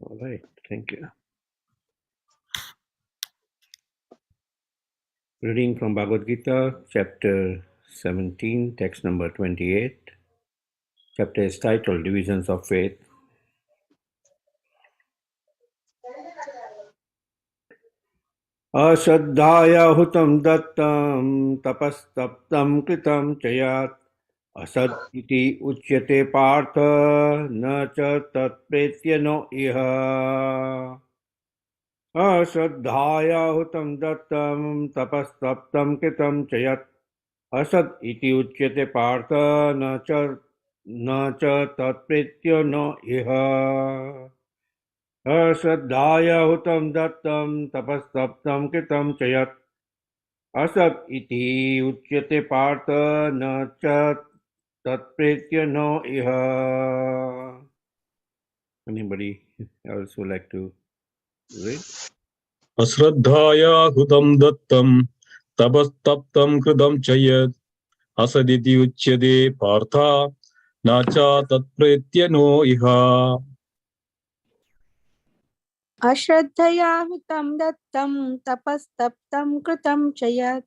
All right, thank you. Reading from Bhagavad Gita, chapter 17, text number 28. Chapter is titled Divisions of Faith. Ashraddhaya hutam dattam tapastaptam kritam chayat asad iti uchyate partha na cha tatpretyano iha. Ashraddhaya hutam dattam tapastaptam kritam chayat asad iti uchyate partha na cha tatpretyano iha. Ashraddhaya hutam dattam tapastaptam kritam chayat asat iti uchyate partha na cha tatpretya no iha. Anybody else would like to read? Asraddhaya hutam dattam tapastaptam kritam chayat asaditi uchyate partha nacha tatpretya no iha. Ashraddhaya hutam dattam tapastaptam kritam chayat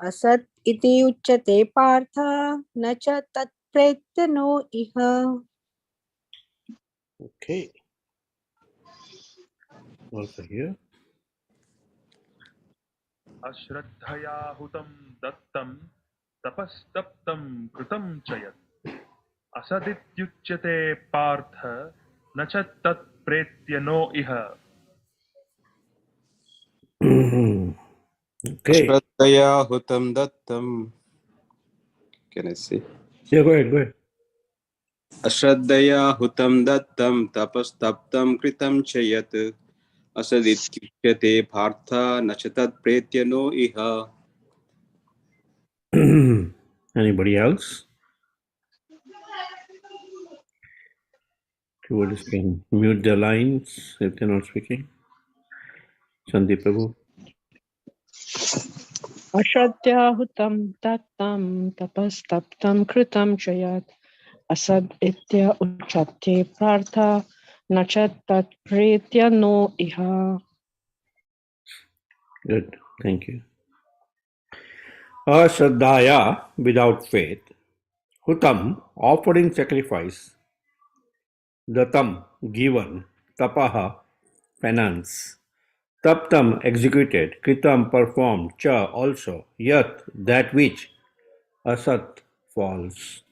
asat iti uchyate partha na cha tatpretya no iha. Okay. Also here. Ashraddhaya hutam dattam tapastaptam kritam chayat asadityuchyate partha nacha tat pretyano iha. Okay. Ashraddhaya hutam dattam. Can I say? Yeah, go ahead. Ashraddhaya hutam dattam tapastaptam kritam chayat asadityuchyate partha nachatat pretyano iha. Anybody else? You can mute the lines if they're not speaking. Sandeep Prabhu. Ashraddhya hutam dattam tapastaptam kritam chayat asad itya uchate partha nachat tatpretya no iha. Good, thank you. Ashraddhaya, without faith. Hutam, offering sacrifice. Datam, given. Tapaha, penance. Taptam, executed. Kritam, performed. Cha, also. Yat, that which. Asat, false.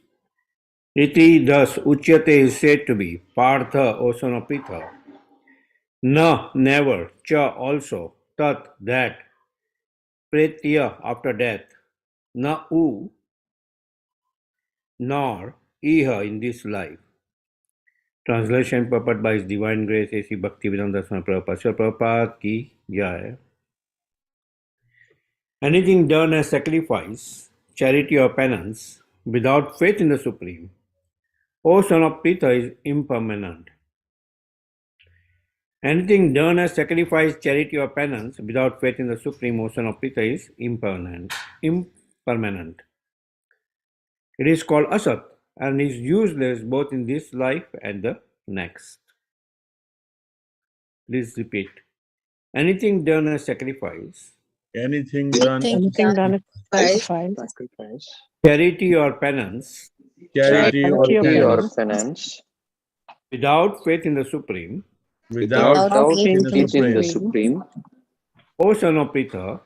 Iti, thus, Uchyate is said to be. Partha, O son of Pritha. Na, never. Cha, also. Tat, that. Pretya, after death. Na, u, nor. Iha, in this life. Translation purport by His Divine Grace A.C. Bhaktivedanta Swami Prabhupada. Srila Prabhupada ki jai. Anything done as sacrifice, charity or penance, without faith in the Supreme, O son of Pritha, is impermanent. Anything done as sacrifice, charity or penance, without faith in the Supreme, O son of Pritha, is impermanent. It is called asat and is useless both in this life and the next. Please repeat. Anything done as sacrifice, Anything done as sacrifice, charity or penance, charity or penance, without faith in the Supreme, without faith in in the the Supreme, O son of Pritha,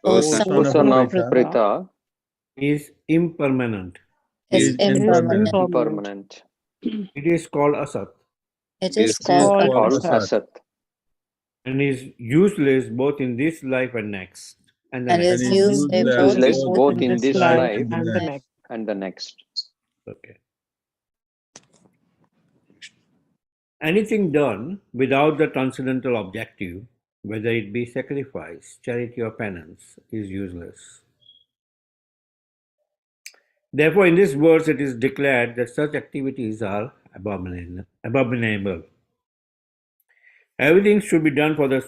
O son of Pritha, is impermanent. is impermanent. impermanent. It is called asat It is is called called asat and is useless both in this life and next. And and is useless both in this life and the next. and the next. Okay. Anything done without the transcendental objective, whether it be sacrifice, charity, or penance, is useless. Therefore, in this verse, it is declared that such activities are abominable. Everything should be done for the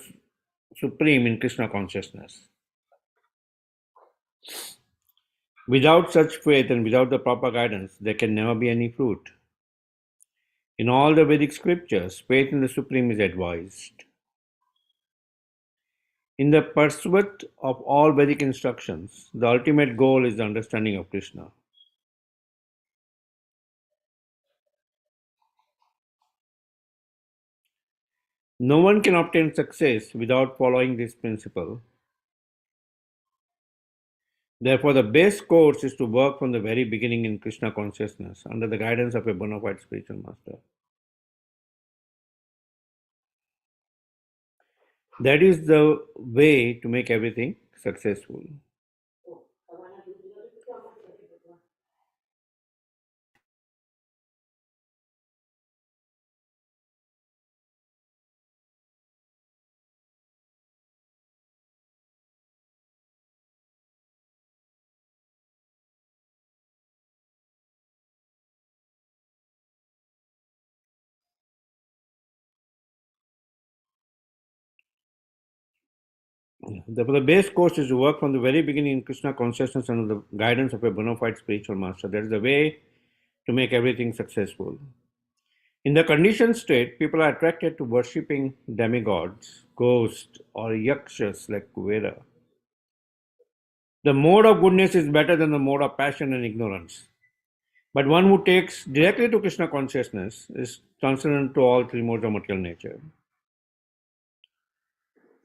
Supreme in Krishna consciousness. Without such faith and without the proper guidance, there can never be any fruit. In all the Vedic scriptures, faith in the Supreme is advised. In the pursuit of all Vedic instructions, the ultimate goal is the understanding of Krishna. No one can obtain success without following this principle. Therefore, the best course is to work from the very beginning in Krishna consciousness under the guidance of a bona fide spiritual master. That is the way to make everything successful. Therefore, the best course is to work from the very beginning in Krishna consciousness under the guidance of a bona fide spiritual master. That is the way to make everything successful. In the conditioned state, people are attracted to worshipping demigods, ghosts, or yakshas like Kuvera. The mode of goodness is better than the mode of passion and ignorance. But one who takes directly to Krishna consciousness is transcendent to all three modes of material nature.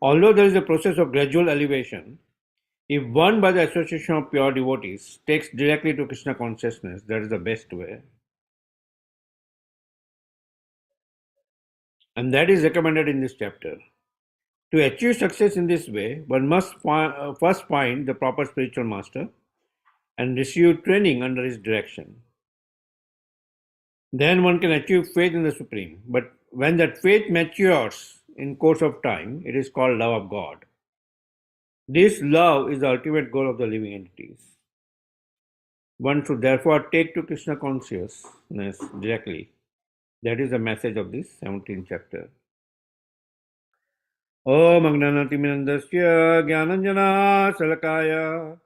Although there is a process of gradual elevation, if one by the association of pure devotees takes directly to Krishna consciousness, that is the best way. And that is recommended in this chapter. To achieve success in this way, one must first find the proper spiritual master and receive training under his direction. Then one can achieve faith in the Supreme. But when that faith matures in course of time, it is called love of God. This love is the ultimate goal of the living entities. One should therefore take to Krishna consciousness directly. That is the message of this 17th chapter. Om Agnanatimirandasya Gyananjana Salakaya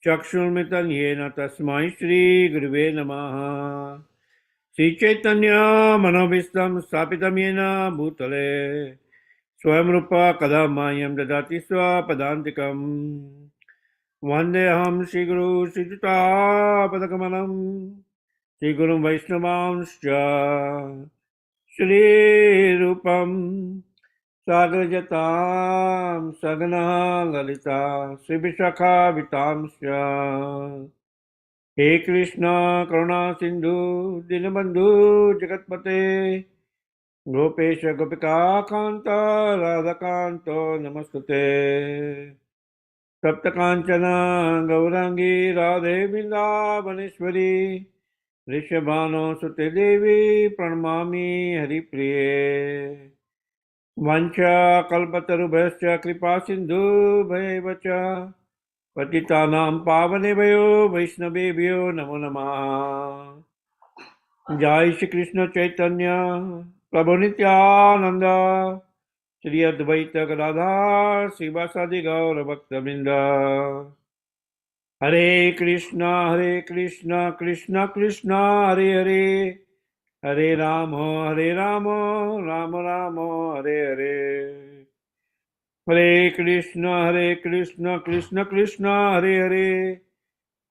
Chakshurmitan Yena Tasmai Shri Guruve Namaha Sri Chaitanya Manovistam Sapitam Yena Bhutale Swayam Rupa Kadamayam Dadati Swapadantikam Vandeham Shri Guru Shri Juta Padakamanam Shri Guru Vaishnavanscha Shri Rupam Sagrajatam Sagana Lalita Sri Vishakha Vitamsya He Krishna Karuna Sindhu Dinabandhu Jagatpate Gopesha Gopika Kanta Radhakanto Namaskute Saptakanchana Gaurangi Radhe Vrindavaneshwari Rishabhano Sute Devi Pranamami Haripriye Vancha Kalpatarubhascha Kripa Sindhu Bhayavacha Patitanam Pavanebhayo Vaishnavebhyo Namo Namah Jai Shri Krishna Chaitanya Prabhu Nityananda Shri Advaita Gadadhar Srivasadi Gaura Bhakta Vrinda Hare Krishna Krishna Krishna Hare Hare Hare Rama Rama Rama Hare Hare Hare Krishna Krishna Krishna Hare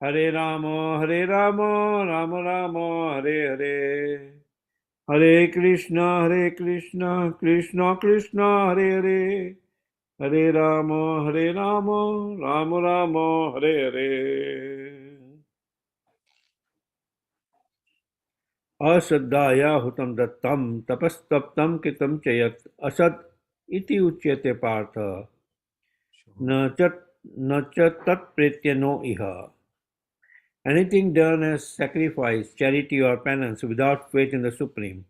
Hare Hare Rama Rama Rama Hare Hare Hare Krishna Krishna Krishna Hare Hare Hare Rama Rama Rama Hare Hare अश्रद्धाया हुतं दत्तं तपस्तप्तं कृतं च यत् असत् इति उच्यते पार्थ न च तत्प्रेत्य नो इह. Anything done as sacrifice, charity or penance without faith in the Supreme,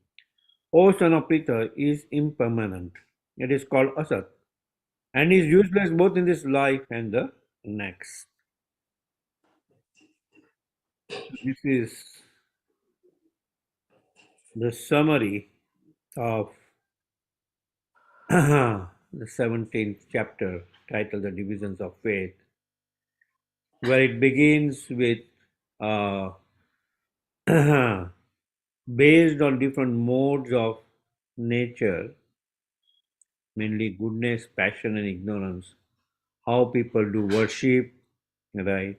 O son of Pritha, is impermanent. It is called asat and is useless both in this life and the next. This is the summary of the 17th chapter titled The Divisions of Faith, where it begins with based on different modes of nature, mainly goodness, passion, and ignorance, how people do worship, right?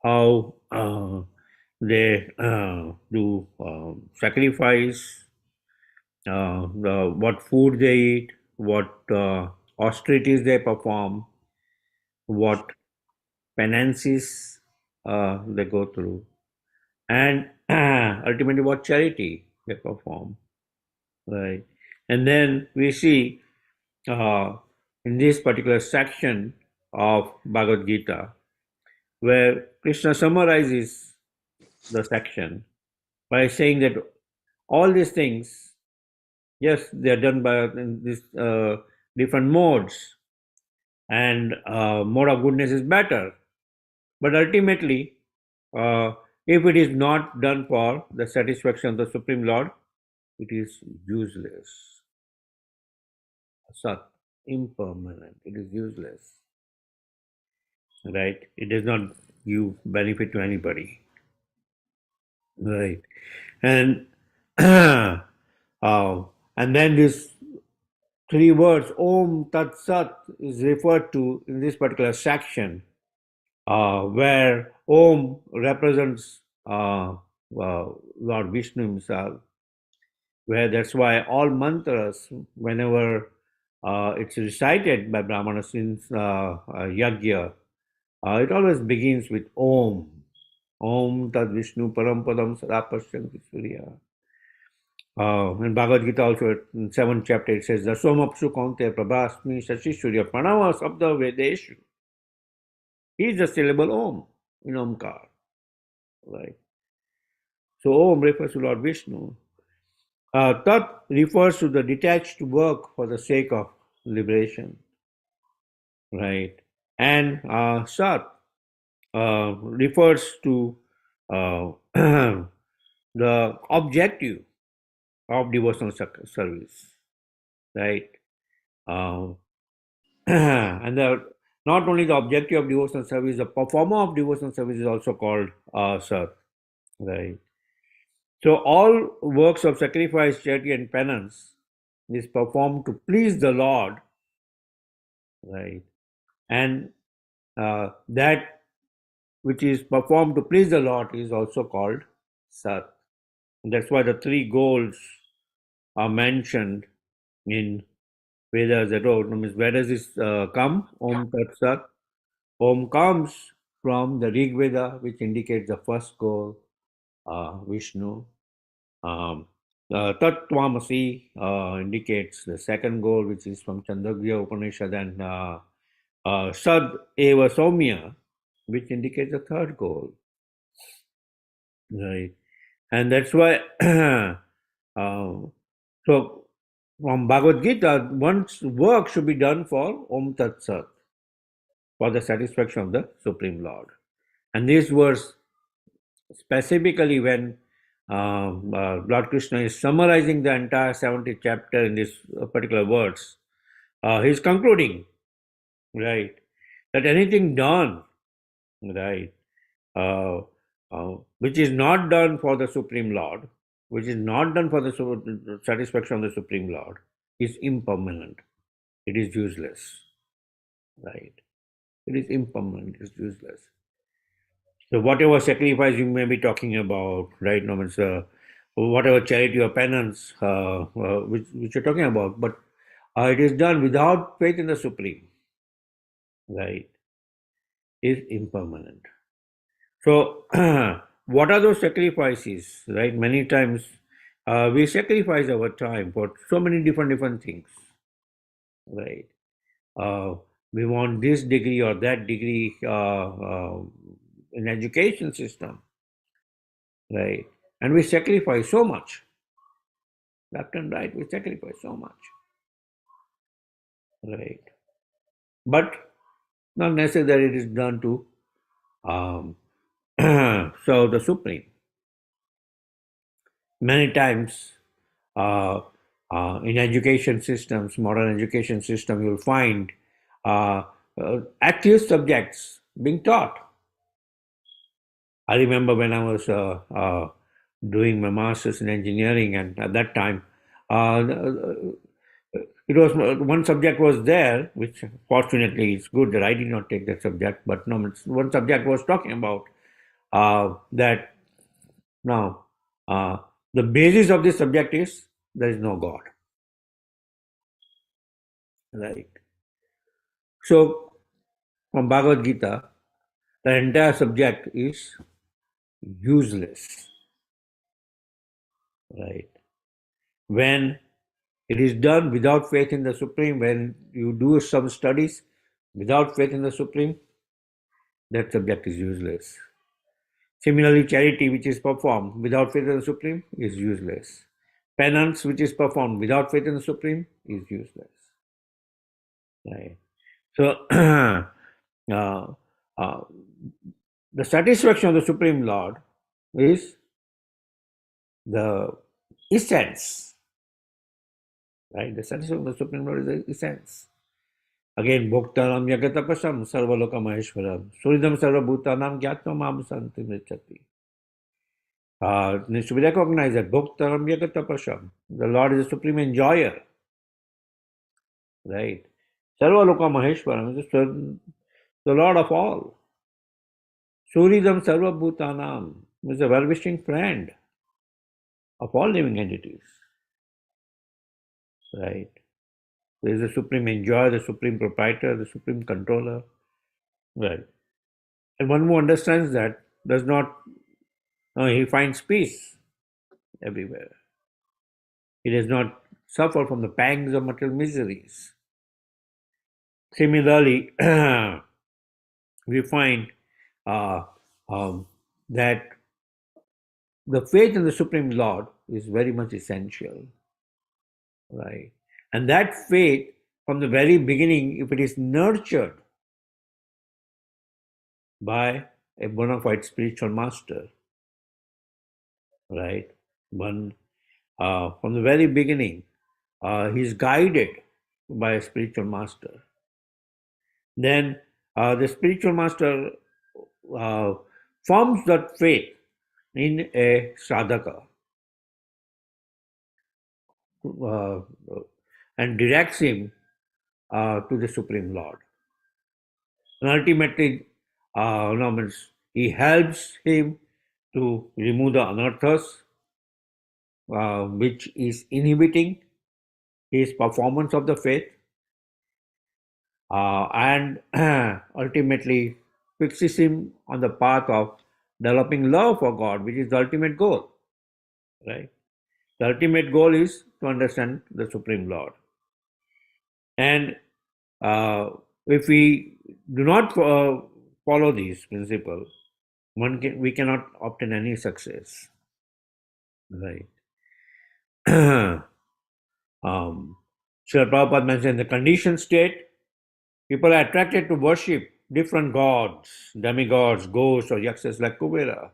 How they do sacrifice, what food they eat, what austerities they perform, what penances they go through, and ultimately what charity they perform, right? And then we see uh, in this particular section of Bhagavad Gita, where Krishna summarizes the section by saying that all these things, yes, they are done by these different modes, and mode of goodness is better. But ultimately, if it is not done for the satisfaction of the Supreme Lord, it is useless. Sat, impermanent. It is useless, right? It does not give benefit to anybody, right? And and then this three words, Om Tat Sat, is referred to in this particular section, where Om represents Lord Vishnu himself, where that's why all mantras, whenever it's recited by Brahmanas in Yajna, it always begins with Om. Om Tad Vishnu Parampadam Sadapashyanti Surya. In Bhagavad Gita also in 7th chapter it says, Dasomapsu Kaunte Prabhasmi Shashi Surya Pranava Sabda Vedeshu. He is the syllable Om in Omkar. Right. So Om refers to Lord Vishnu. Tat refers to the detached work for the sake of liberation. Right. And Sat refers to the objective of devotional service. Right. And not only the objective of devotional service, the performer of devotional service is also called Sat. Right. So all works of sacrifice, charity, and penance is performed to please the Lord, right? And that which is performed to please the Lord is also called Sat. And that's why the three goals are mentioned in Vedas. That means where does this come? Om Tat Sat. Om comes from the Rig Veda, which indicates the first goal, Vishnu. Tat Tvamasi indicates the second goal, which is from Chandogya Upanishad, and Sad Eva Soumya, which indicates the third goal. Right. And that's why, so from Bhagavad Gita, one's work should be done for Om Tat Sat, for the satisfaction of the Supreme Lord. And this verse, specifically when Lord Krishna is summarizing the entire 70th chapter in this particular words, he's concluding, right, that anything done, right, which is not done for the Supreme Lord, which is not done for the satisfaction of the Supreme Lord, is impermanent. It is useless, right? It is impermanent. It is useless. So whatever sacrifice you may be talking about, right? No, it's whatever charity or penance which you're talking about, but it is done without faith in the Supreme, right? Is impermanent. So, what are those sacrifices, right? Many times we sacrifice our time for so many different things, right? We want this degree or that degree in education system, right? And we sacrifice so much, left and right. We sacrifice so much, right? But not necessarily it is done to serve the Supreme. Many times in education systems, modern education system, you'll find active subjects being taught. I remember when I was doing my master's in engineering, and at that time, uh, it was one subject was there, which fortunately is good that I did not take that subject. But no, one subject was talking about that now the basis of this subject is there is no God, right? So from Bhagavad Gita, the entire subject is useless, right? When it is done without faith in the Supreme, when you do some studies without faith in the Supreme, that subject is useless. Similarly, charity which is performed without faith in the Supreme is useless. Penance which is performed without faith in the Supreme is useless. Right? So, the satisfaction of the Supreme Lord is the essence. Right? The satisfaction of the Supreme Lord is the essence. Again, Bhoktaram Yagatapasam Sarvaloka Maheshwaram Suridam Sarvabhutanam Gyatma Mam Santi Mrichati. Needs to be recognized that Bhoktaram Yagatapasam, the Lord is the supreme enjoyer. Right? Sarvaloka Maheshwaram is the Lord of all. Suridam Sarvabhutanam is a well-wishing friend of all living entities. Right? There is the supreme enjoyer, the supreme proprietor, the supreme controller. Right? And one who understands that does not, he finds peace everywhere. He does not suffer from the pangs of material miseries. Similarly, we find uh, that the faith in the Supreme Lord is very much essential, right? And that faith, from the very beginning, if it is nurtured by a bona fide spiritual master, right? One from the very beginning, he is guided by a spiritual master. Then the spiritual master forms that faith in a sadhaka and directs him to the Supreme Lord. And ultimately, he helps him to remove the anarthas, which is inhibiting his performance of the faith, and ultimately fixes him on the path of developing love for God, which is the ultimate goal, right? The ultimate goal is to understand the Supreme Lord. And if we do not follow these principles, we cannot obtain any success, right? Srila Prabhupada mentioned in the conditioned state, people are attracted to worship different gods, demigods, ghosts, or yakshas like Kubera.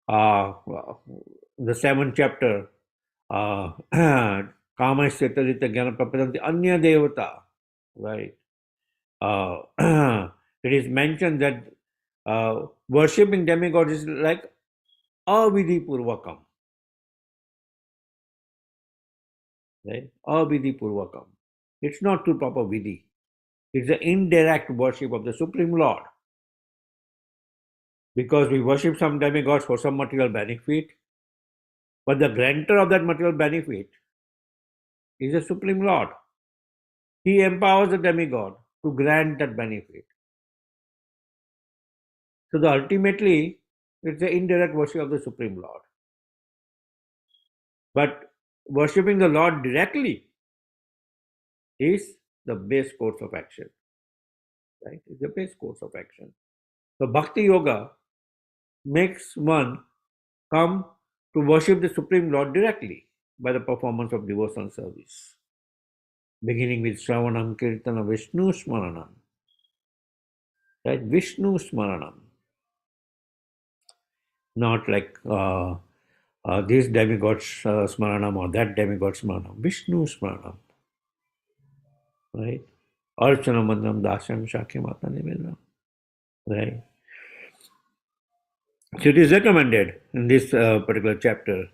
The 7th chapter, Kama Setarita Jnana Prapadanti Anya Devata, right? It is mentioned that worshipping demigods is like avidhi purvakam, right? Avidhi purvakam. It's not through proper vidhi. It's the indirect worship of the Supreme Lord. Because we worship some demigods for some material benefit, but the grantor of that material benefit is the Supreme Lord. He empowers the demigod to grant that benefit. So ultimately, it's the indirect worship of the Supreme Lord. But worshipping the Lord directly is the base course of action. Right? It's the base course of action. So Bhakti Yoga makes one come to worship the Supreme Lord directly by the performance of devotional service, beginning with Shravanam Kirtana Vishnu Smaranam. Right? Vishnu Smaranam. Not like this demigod Smaranam or that demigod Smaranam. Vishnu Smaranam. Right? Archana Mandam Dasyam Shakya Mata Nivedam. Right? So it is recommended in this particular chapter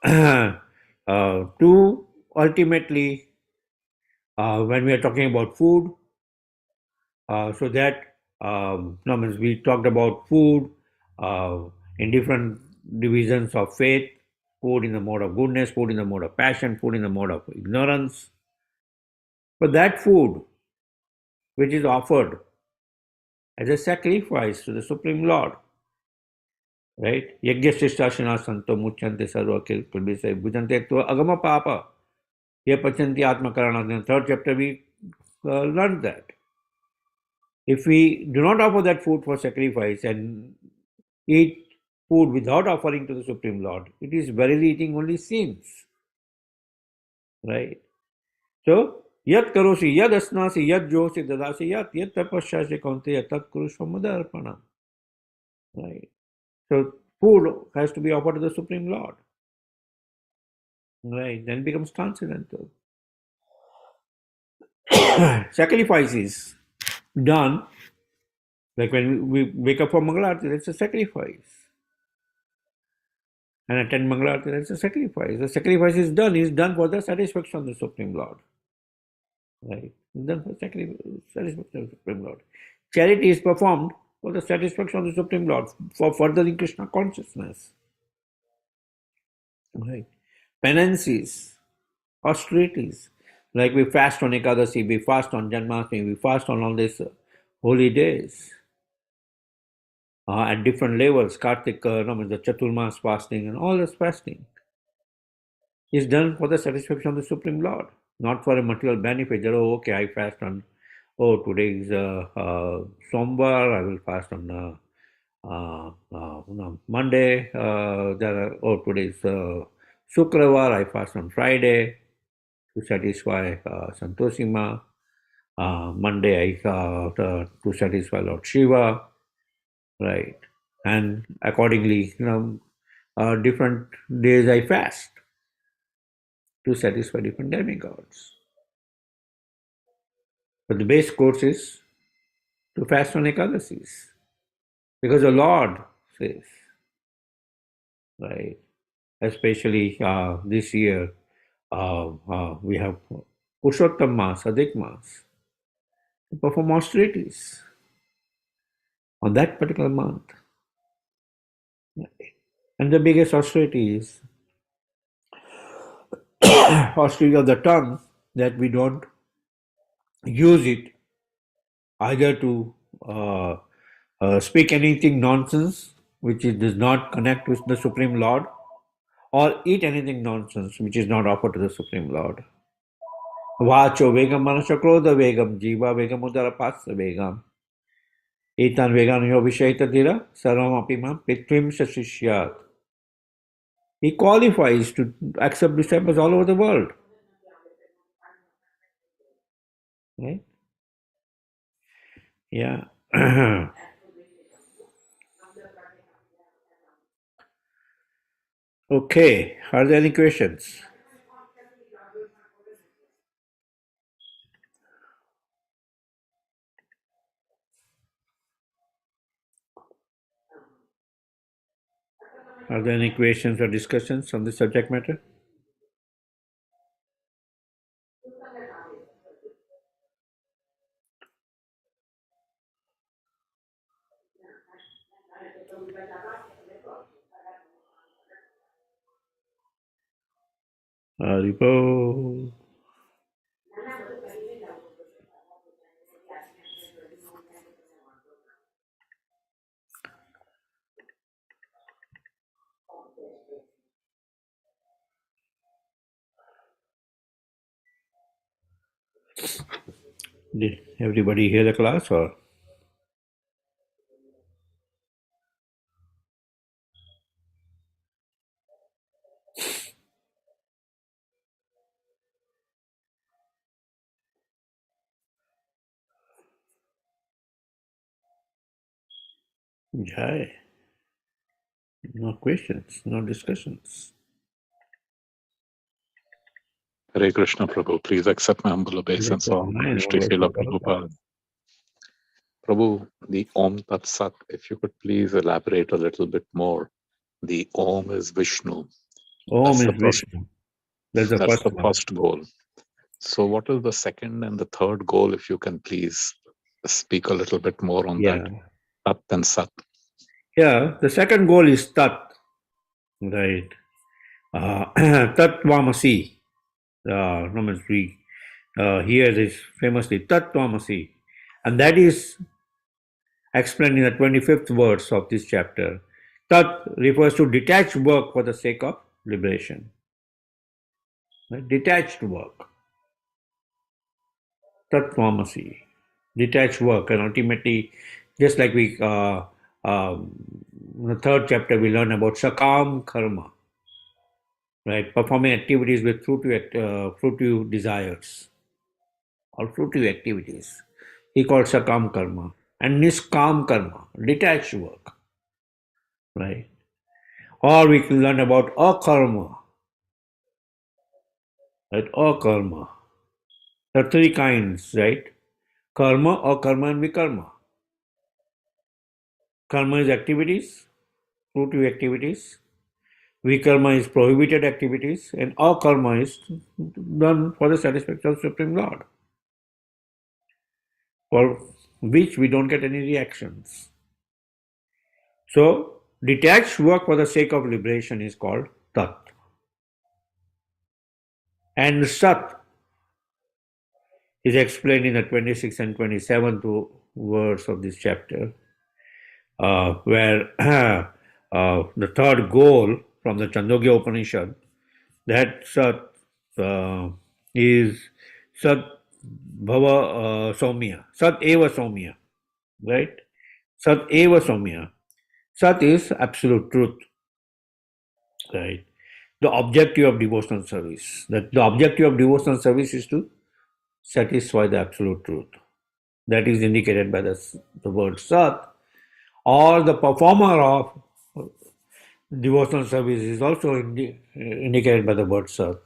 to ultimately, when we are talking about food, so that no, means we talked about food uh, in different divisions of faith, food in the mode of goodness, food in the mode of passion, food in the mode of ignorance. But that food which is offered as a sacrifice to the Supreme Lord, right? Yagyasishtasana santo muchante sarva kilpilbise bhujante to agama papa. Ye pachanti atma karana. In the third chapter we learned that. If we do not offer that food for sacrifice and eat food without offering to the Supreme Lord, it is verily eating only sins. Right? So, yat karosi, yad asnasi, yad josi, dadasi, yat tapasya kaunteya, tat kurushva mudarpana. Right? So, food has to be offered to the Supreme Lord. Right? Then it becomes transcendental. Sacrifice is done, like when we wake up for Mangalarti, that's a sacrifice. And attend Mangalarti, that's a sacrifice. The sacrifice is done for the satisfaction of the Supreme Lord. Right? It's done for satisfaction of the Supreme Lord. Charity is performed for the satisfaction of the Supreme Lord, for furthering Krishna consciousness. Right? Penances, austerities, like we fast on Ekadasi, we fast on Janmashtami, we fast on all these holy days. At different levels, Kartik, the Chaturmas fasting and all this fasting is done for the satisfaction of the Supreme Lord, not for a material benefit. That, oh, okay, I fast on, today is Sombar, I will fast on Monday. Today is Sukravar, I fast on Friday to satisfy Santosima. Monday, to satisfy Lord Shiva, right? And accordingly, different days I fast to satisfy different demigods. But the base course is to fast on Ekadasis. Because the Lord says, right, especially this year, we have Purushottam Mas, Adhik Mas, to perform austerities on that particular month. And the biggest austerity is austerity of the tongue, that we don't use it either to speak anything nonsense which does not connect with the Supreme Lord, or eat anything nonsense which is not offered to the Supreme Lord. Vacho vegam manasya krodha vegam jiva vegam udara pasa vegam etan vegan yo vishaita dira sarvam apimam pitvim sasishyat. He qualifies to accept disciples all over the world. Right? Yeah. Okay. Are there any questions? Are there any questions or discussions on this subject matter? Haribo. Did everybody hear the class or? Jai. No questions, no discussions. Hare Krishna Prabhu, please accept my humble obeisance on Shri Srila Prabhupada. Prabhu, the Om Tat Sat, if you could please elaborate a little bit more. The Om is Vishnu. Om That's is the first, Vishnu. That's the that's first the one. first goal. So what is the second and the third goal, if you can please speak a little bit more on Yeah. that? Tat and Sat. Yeah. The second goal is Tat. Right. Tat Tvamasi. No means we here is famously Tat Tvamasi. And that is explained in the 25th verse of this chapter. Tat refers to detached work for the sake of liberation. Right? Detached work. Tatvamasi. Detached work. And ultimately, just like we, in the third chapter, we learn about Sakam Karma. Right? Performing activities with fruitive desires or fruitive activities. He called Sakam Karma. And Niskam Karma. Detached work. Right? Or we can learn about Akarma. Right? Akarma. There are three kinds, right? Karma, akarma, and vikarma. Karma is activities, fruitive activities. Vikarma is prohibited activities, and akarma is done for the satisfaction of Supreme Lord, for which we don't get any reactions. So, detached work for the sake of liberation is called Tat. And Sat is explained in the 26th and 27th verse of this chapter, where the third goal from the Chandogya Upanishad, that Sat is Sat Bhava Saumya, Sat Eva Saumya, right? Sat Eva Saumya. Sat is absolute truth, right? The objective of devotional service. That the objective of devotional service is to satisfy the absolute truth. That is indicated by the word Sat, or the performer of devotional service is also indicated by the word Sat.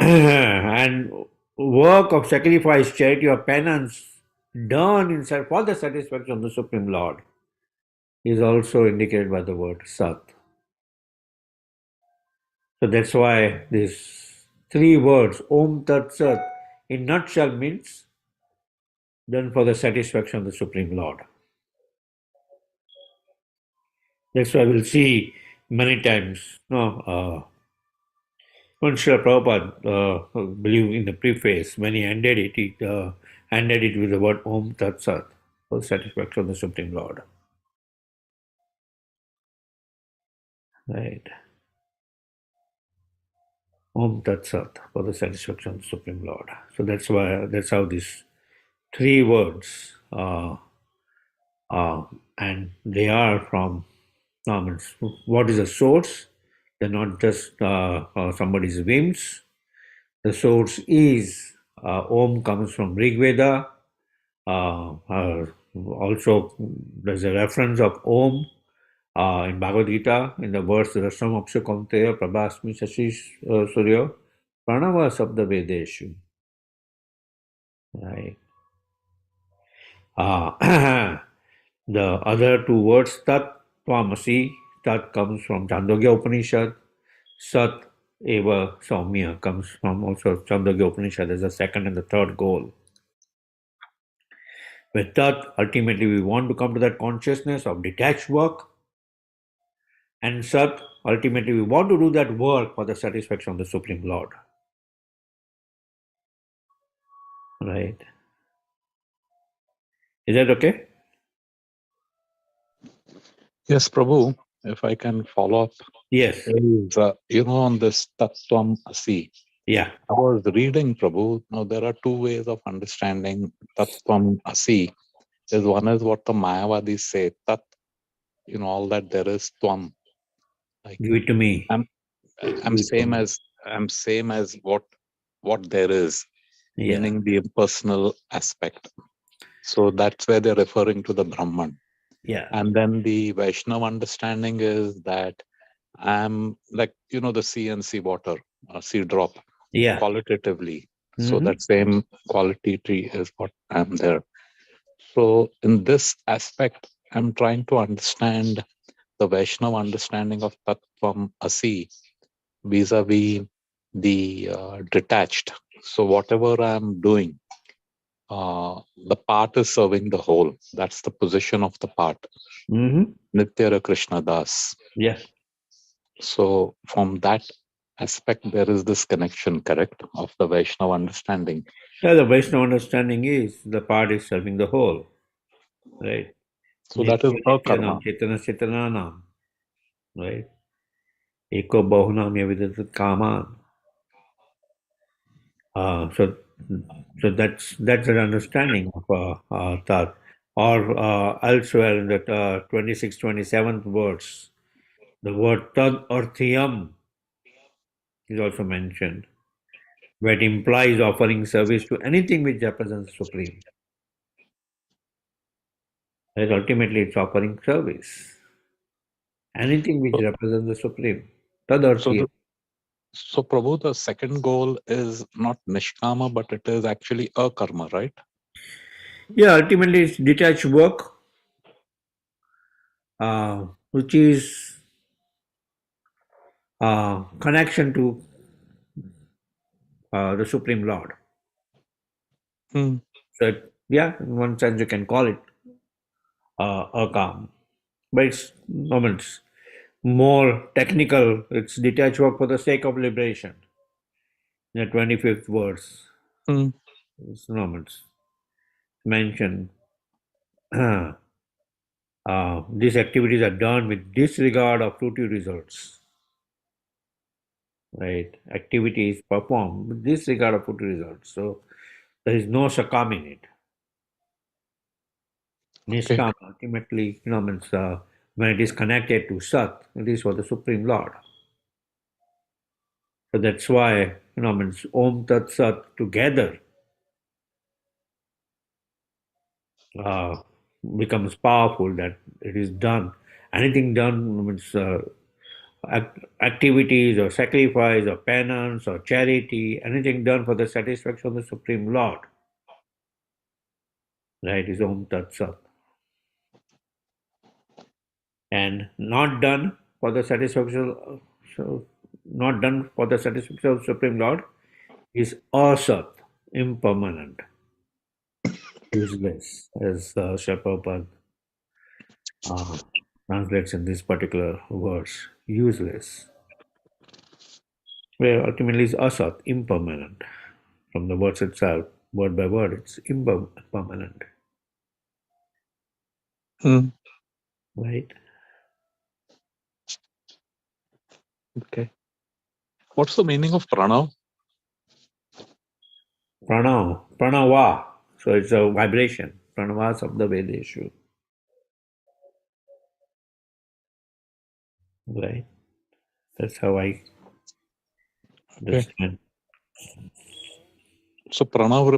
And work of sacrifice, charity, or penance done for the satisfaction of the Supreme Lord is also indicated by the word Sat. So that's why these three words, Om Tat Sat, in nutshell means done for the satisfaction of the Supreme Lord. That's why we'll see many times, when Srila Prabhupada believe in the preface, when he ended it, he ended it with the word Om Tat Sat, for the satisfaction of the Supreme Lord. Right. Om Tat Sat, for the satisfaction of the Supreme Lord. So that's how these three words, and they are from, what is the source? They're not just somebody's whims. The source is Om comes from Rig Veda. Also, there's a reference of Om in Bhagavad Gita in the verse Rasam Apsha Kaunteya Prabhasmi Shashi Surya Pranava Sabda Vedeshu. Right. The other two words, Tat Tvamasi, Tat comes from Chandogya Upanishad. Sat Eva Saumya comes from also Chandogya Upanishad as the second and the third goal. With that, ultimately we want to come to that consciousness of detached work. And Sat, ultimately we want to do that work for the satisfaction of the Supreme Lord. Right. Is that okay? Yes, Prabhu, if I can follow up. Yes. Is, on this Tattvam Asi. Yeah. I was reading, Prabhu. Now, there are two ways of understanding Tattvam Asi. One is what the Mayavadis say, Tat, all that there is Tvam. Like, Give it to me. I'm same as what there is, Yeah. meaning the impersonal aspect. So that's where they're referring to the Brahman. Yeah. And then the Vaishnava understanding is that I'm like, the sea and sea water, sea drop, Yeah. qualitatively. So Mhm. that same quality tree is what I'm there. So in this aspect, I'm trying to understand the Vaishnava understanding of Tattvam Asi vis-a-vis the detached. So whatever I'm doing, the part is serving the whole. That's the position of the part. Mm-hmm. Nityara Krishna Das. Yes. So from that aspect, there is this connection, correct, of the Vaishnava understanding. Yeah, the Vaishnava understanding is the part is serving the whole. Right. So that is a Nityanam, karma. Chetanam, right? Eko bahunam yavidat kaman. So that's an understanding of that. Or elsewhere in the 26th, 27th words, the word tad or thiyam is also mentioned, where it implies offering service to anything which represents Supreme. Right? Ultimately, it's offering service. Anything which So, represents the Supreme. Tad or so, thiyam. so Prabhu, the second goal is not nishkama, but it is actually a karma, right? Yeah, ultimately, it's detached work, which is connection to the Supreme Lord. Hmm. So, yeah, in one sense, you can call it a calm, but it's normal. It's more technical. It's detached work for the sake of liberation. In the 25th verse, Hmm. it's normal. It's mentioned these activities are done with disregard of fruitive results. Right? Activities performed with disregard of fruitive results. So there is no sakam in it. Okay. Nishkam ultimately, means when it is connected to Sat, it is for the Supreme Lord. So that's why, means Om Tat Sat together uh, becomes powerful, that it is done. Anything done means activities or sacrifice or penance or charity, anything done for the satisfaction of the Supreme Lord, right, is Om Tat Sat. And not done for the satisfaction, so not done for the satisfaction of Supreme Lord is asat, impermanent, useless, as Srila Prabhupada translates in these particular words, useless, where ultimately is asat, impermanent. From the words itself, word by word, it's impermanent, Hmm. right? Okay. What's the meaning of pranav? Pranava, so it's a vibration, pranavas of the Vedeshu, right? That's how I Okay. understand. So pranav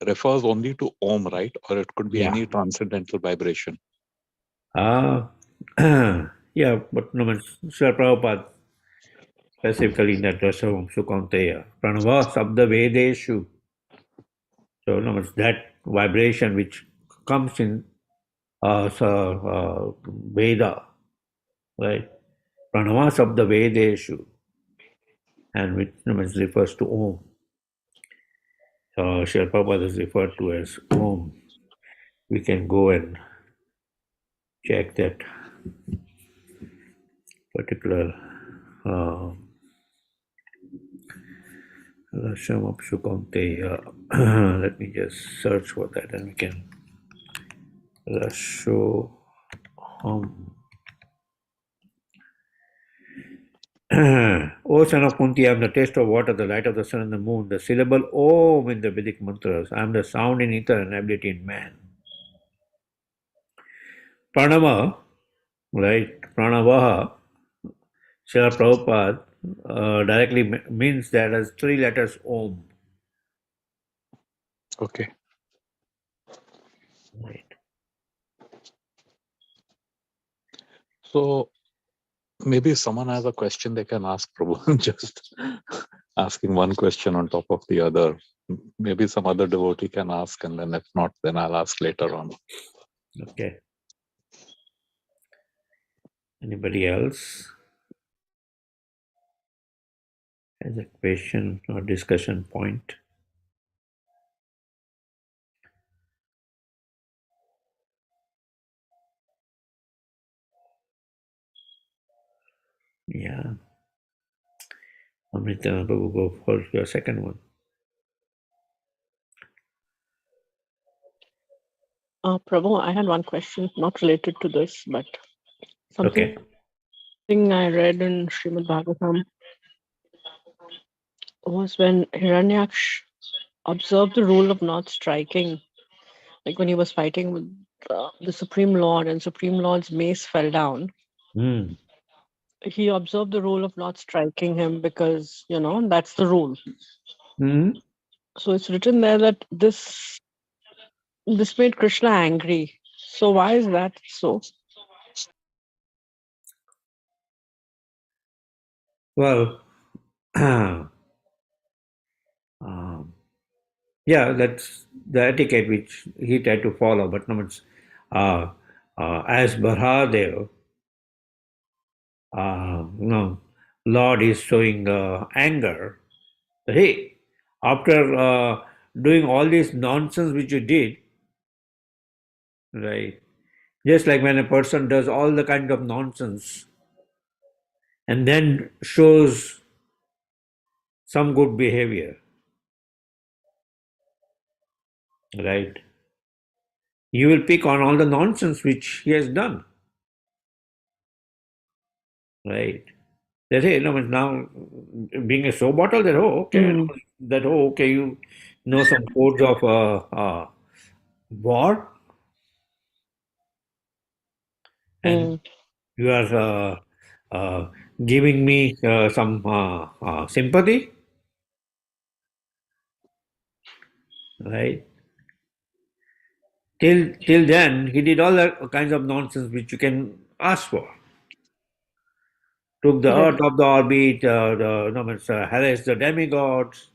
refers only to Om, right? Or it could be Yeah. any transcendental vibration. Uh, yeah, but no, Srila Prabhupada specifically in that Rasam Sukanteya, Pranava Sabda Vedeshu. So, no, that vibration which comes in Veda, right? Pranava Sabda Vedeshu, and which refers to Om. So, Srila Prabhupada is referred to as Om. We can go and check that particular Rasam of Sukanteya. Let me just search for that and we can Rasho Om. O son of Kunti, I am the taste of water, the light of the sun and the moon, the syllable Om in the Vedic mantras. I am the sound in ether and ability in man. Pranava, right? Pranavaha, Srila Prabhupada directly means that as three letters Om. Okay. Right. So maybe if someone has a question, they can ask Prabhu. Just asking one question on top of the other. Maybe some other devotee can ask, and then if not, then I'll ask later on. Okay. Anybody else has a question or discussion point? Yeah. Amrita, Babu, go for your second one. Prabhu, I had one question, not related to this, but something Okay. I read in Srimad Bhagavatam was when Hiranyaksh observed the rule of not striking, like when he was fighting with the Supreme Lord and Supreme Lord's mace fell down. Mm. He observed the rule of not striking him because, that's the rule. Mm. So it's written there that this made Krishna angry. So why is that so? Well, yeah, that's the etiquette which he tried to follow, but no, it's as Bharadeva, Lord is showing anger. Hey, after doing all this nonsense which you did, right? Just like when a person does all the kind of nonsense and then shows some good behavior, right? You will pick on all the nonsense which he has done, right? That hey, no, but now being a show bottle, that okay, that okay, you know some codes of war, and you are giving me some sympathy, right? Till then, he did all the kinds of nonsense which you can ask for. Took the Right. earth of the orbit, harassed the demigods.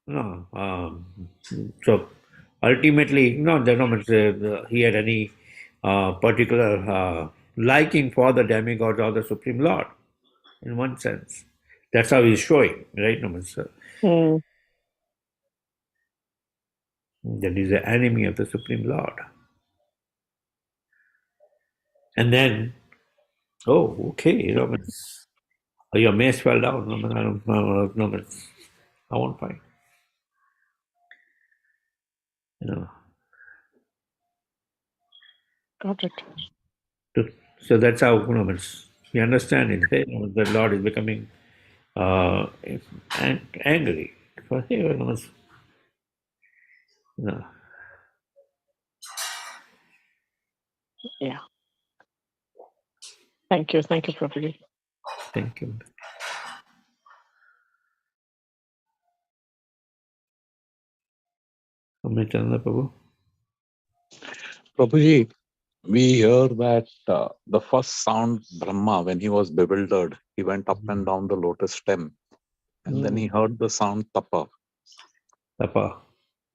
No, so ultimately, he had any particular liking for the demigod or the Supreme Lord, in one sense. That's how he's showing, right? That he's the enemy of the Supreme Lord. And then, okay, your mace fell down. I won't fight. Got it. So that's how we understand it. Hey, the Lord is becoming uh, angry. For him, Yeah. Thank you, Prabhuji. Thank you. Amritana Prabhu. Prabhuji, we hear that the first sound Brahma, when he was bewildered, he went up and down the lotus stem, and then he heard the sound Tapa. Tapa.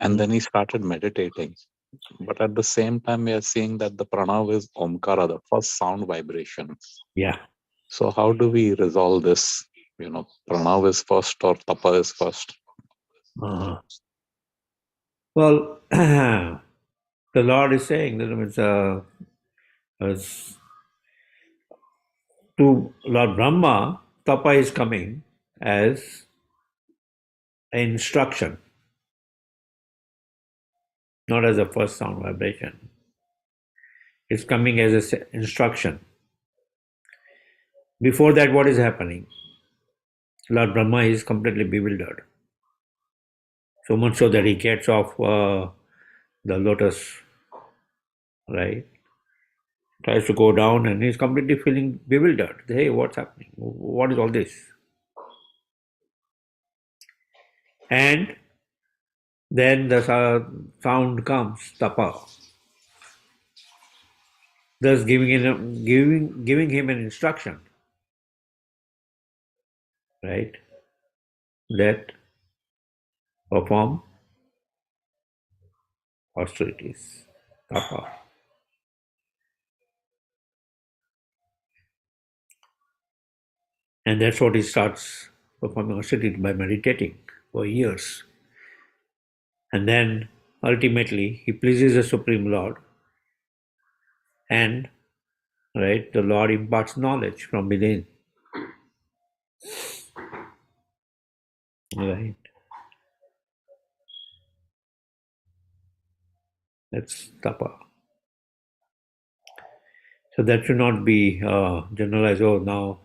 And then he started meditating. But at the same time, we are seeing that the pranav is Omkara, the first sound vibration. Yeah. So how do we resolve this? Pranav is first or Tapa is first? Uh-huh. Well, the Lord is saying that as to Lord Brahma, Tapa is coming as an instruction, not as a first sound vibration. It's coming as an instruction. Before that, what is happening? Lord Brahma is completely bewildered. So much so that he gets off the lotus, right? Tries to go down and he's completely feeling bewildered. Hey, what's happening? What is all this? And then the sound comes, tapa, thus giving him an instruction, right? that perform austerities, tapa. And that's what he starts performing austerities by meditating for years. And then ultimately he pleases the Supreme Lord, and right, the Lord imparts knowledge from within. Right. That's tapa. So that should not be generalized. Oh, now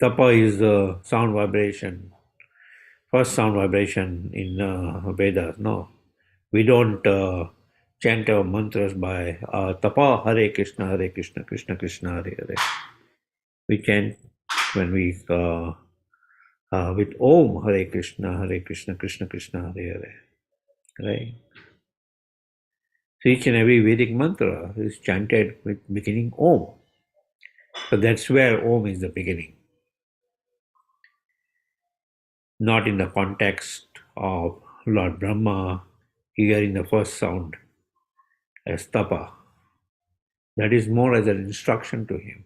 tapa is the sound vibration, first sound vibration in Vedas. No, we don't chant our mantras by tapa Hare Krishna, Krishna Krishna, Hare Hare. We chant when we with Om Hare Krishna, Krishna Krishna, Hare Hare. Right. So each and every Vedic mantra is chanted with beginning Om. So that's where Om is the beginning, not in the context of Lord Brahma hearing the first sound as tapa. That is more as an instruction to him.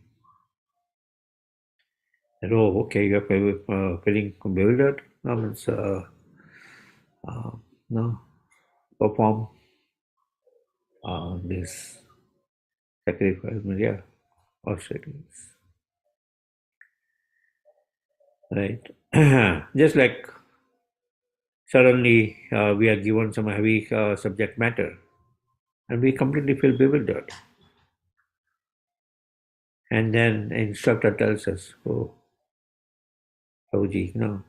That, oh, okay, you're feeling bewildered? No, it's, no, perform this sacrifice, yeah, austerities. Right? Just like suddenly we are given some heavy subject matter and we completely feel bewildered. And then the instructor tells us, oh, Prabhuji, no.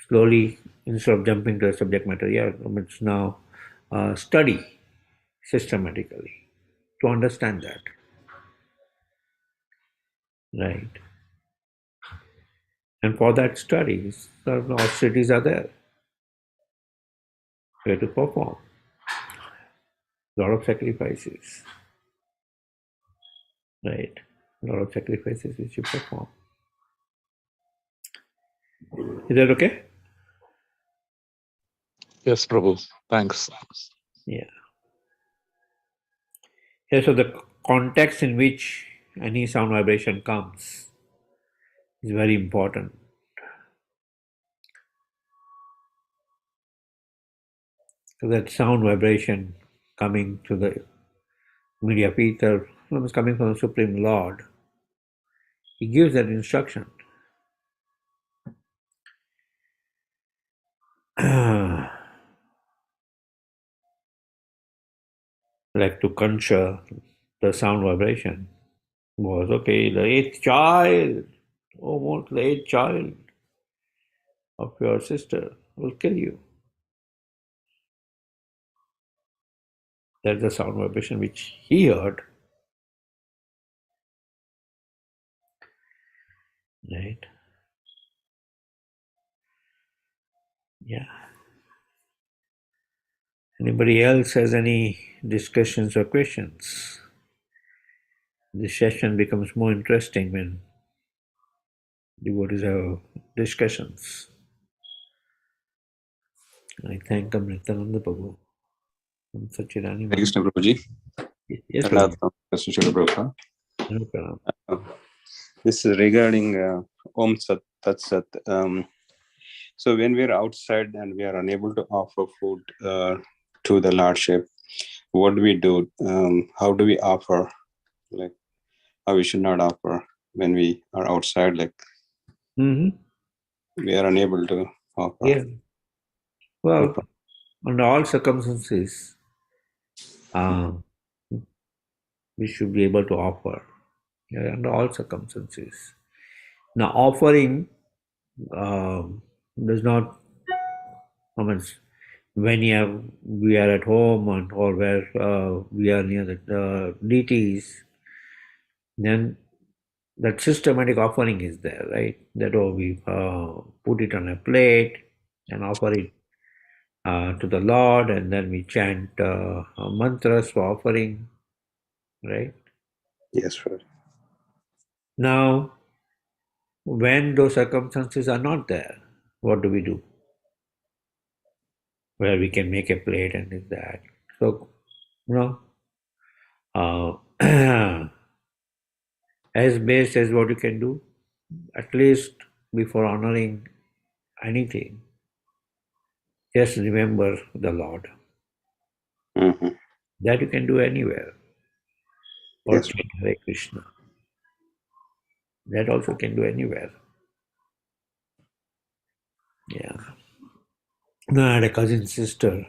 Slowly, instead of jumping to the subject matter, yeah, it's now study systematically to understand that. Right. And for that study, certain austerities are there. We have to perform a lot of sacrifices. Right. A lot of sacrifices which you perform. Is that okay? Yes, Prabhu. Thanks. Yeah. Yeah, so the context in which any sound vibration comes is very important. So that sound vibration coming to the media of ether, is coming from the Supreme Lord, he gives that instruction. Like to conjure the sound vibration was, okay, the eighth child, almost the eighth child of your sister will kill you. That's the sound vibration which he heard. Right? Yeah. Anybody else has any discussions or questions? This session becomes more interesting when devotees have discussions. I thank Amritananda Prabhu and Sachirani. Hare Krishna Prabhuji. Yes, Pranam, Prabhu. Krishna Srila Prabhupada. No pranam. This is regarding Om Sat Tat Sat. So when we are outside and we are unable to offer food to the Lordship, what do we do? How do we offer? Like, how we should not offer when we are outside? Like, we are unable to offer. Yeah. Well, under all circumstances, we should be able to offer. Yeah, under all circumstances. Now, offering does not, when we are at home or where we are near the deities, then that systematic offering is there, right? That we put it on a plate and offer it to the Lord, and then we chant mantras for offering, right? Yes, sir. Now, when those circumstances are not there, what do we do? Where we can make a plate and this that. So, as best as what you can do, at least before honoring anything, just remember the Lord. Mhm. That you can do anywhere. Or Yes. chant Hare Krishna. That also can do anywhere. Yeah. No, I had a cousin sister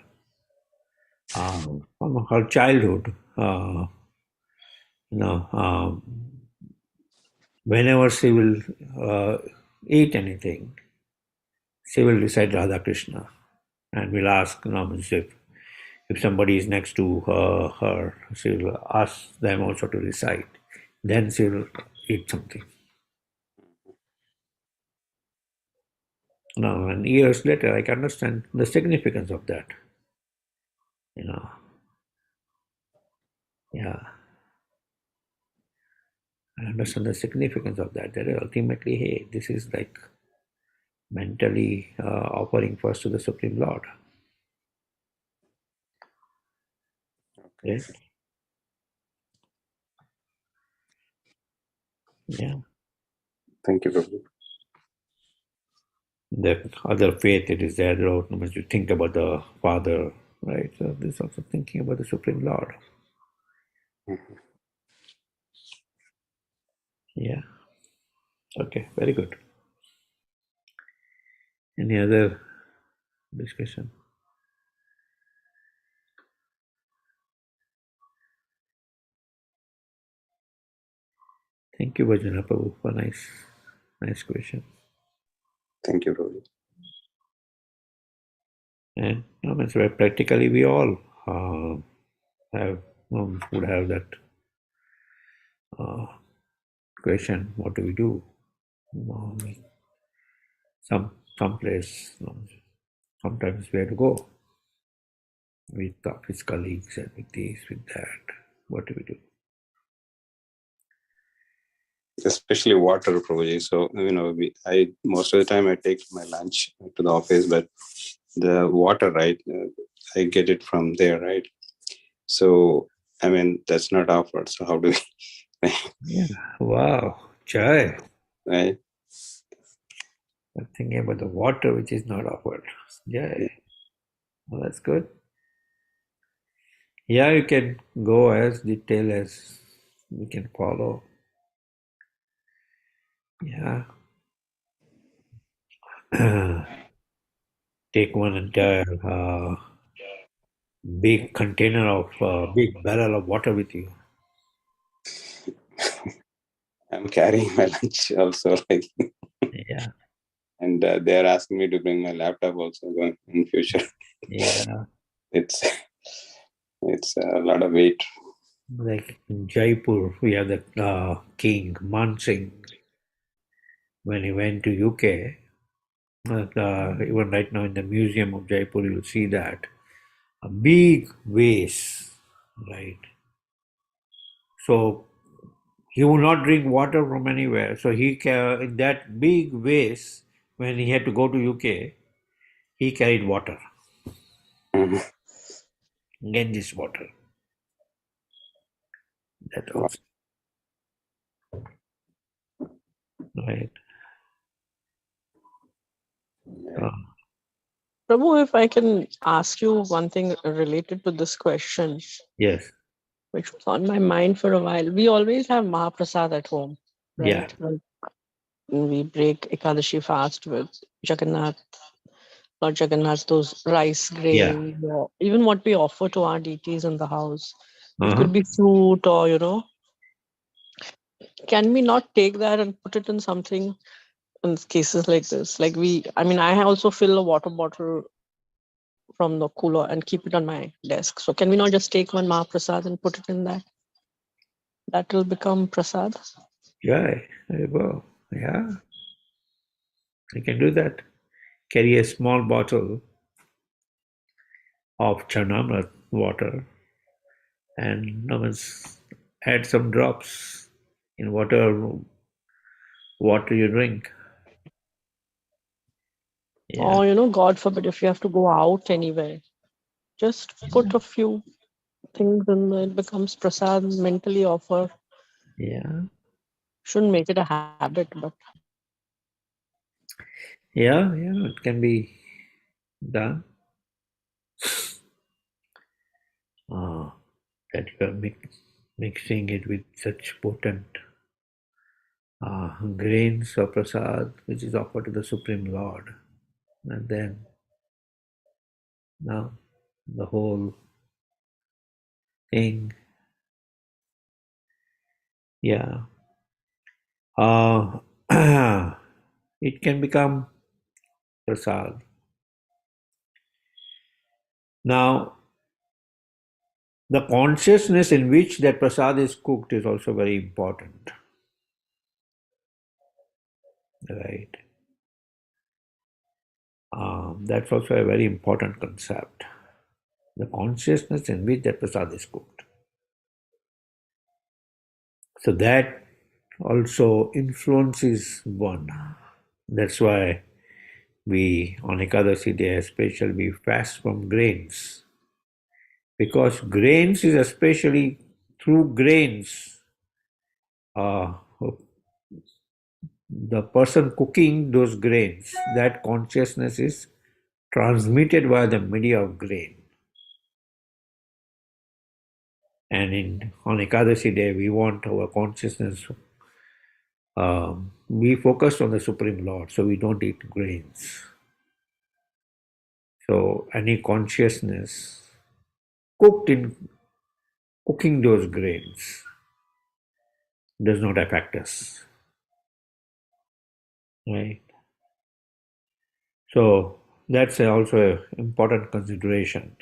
from her childhood. Whenever she will eat anything, she will recite Radha Krishna and will ask, if somebody is next to her, she will ask them also to recite. Then she will eat something. Now, and years later, I can understand the significance of that. Yeah, I understand the significance of that. That ultimately, hey, this is like mentally offering first to the Supreme Lord. Okay. Right? Yeah. Thank you, Prabhu. The other faith, it is there, as you think about the Father, right? So this also thinking about the Supreme Lord. Mhm. Yeah. Okay, very good. Any other discussion? Thank you, Bhajana Prabhu, for nice question. Thank you, Prabhu. And so practically we all have would have that question: what do we do? Some place, sometimes where to go with office colleagues and with this, with that. What do we do? Especially water, Prabhuji. So, I most of the time I take my lunch to the office, but the water, right? I get it from there, right? So, that's not offered. So how do we? Yeah. Wow. Chai. Right? I'm thinking about the water which is not offered. Yeah. Well, that's good. Yeah, you can go as detailed as you can follow. Yeah. Take one entire big container of big barrel of water with you. I'm carrying my lunch also, like, Yeah. and they're asking me to bring my laptop also going in future. Yeah. It's it's a lot of weight. Like in Jaipur, we have the king Man Singh. When he went to UK, even right now in the museum of Jaipur, you'll see that a big vase, right? So he would not drink water from anywhere. So in that big vase, when he had to go to UK, he carried water, Mhm. Ganges water. That Wow. also, right? Yeah. Prabhu, if I can ask you one thing related to this question, Yes. which was on my mind for a while. We always have Mahaprasad at home, Yeah. right? Like, we break Ekadashi fast with Jagannath, Lord Jagannath, those rice Yeah. grain, or even what we offer to our deities in the house. It Uh-huh. could be fruit or, can we not take that and put it in something in cases like this? Like I also fill a water bottle from the cooler and keep it on my desk. So can we not just take one Mahaprasad and put it in that? That will become prasad. Yeah. There you go. Yeah. You can do that. Carry a small bottle of Charnamrat water and add some drops in water water you drink. Yeah, Or, God forbid, if you have to go out anywhere, just put a few things in there, it becomes prasad mentally offer. yeah, Shouldn't make it a habit, but yeah, yeah. It can be done. That you are mixing it with such potent grains of prasad, which is offered to the Supreme Lord, and then now the whole thing, yeah, uh, it can become prasad. Now, the consciousness in which that prasad is cooked is also very important, right? That's also a very important concept. The consciousness in which that prasad is cooked. So that also influences one. That's why we, on Ekadasi Day especially, we fast from grains. Because grains is especially through grains, uh, the person cooking those grains, that consciousness is transmitted via the media of grain. And on Ekadasi Day, we want our consciousness, we focus on the Supreme Lord, so we don't eat grains. So any consciousness cooked in cooking those grains does not affect us, right? So that's also an important consideration.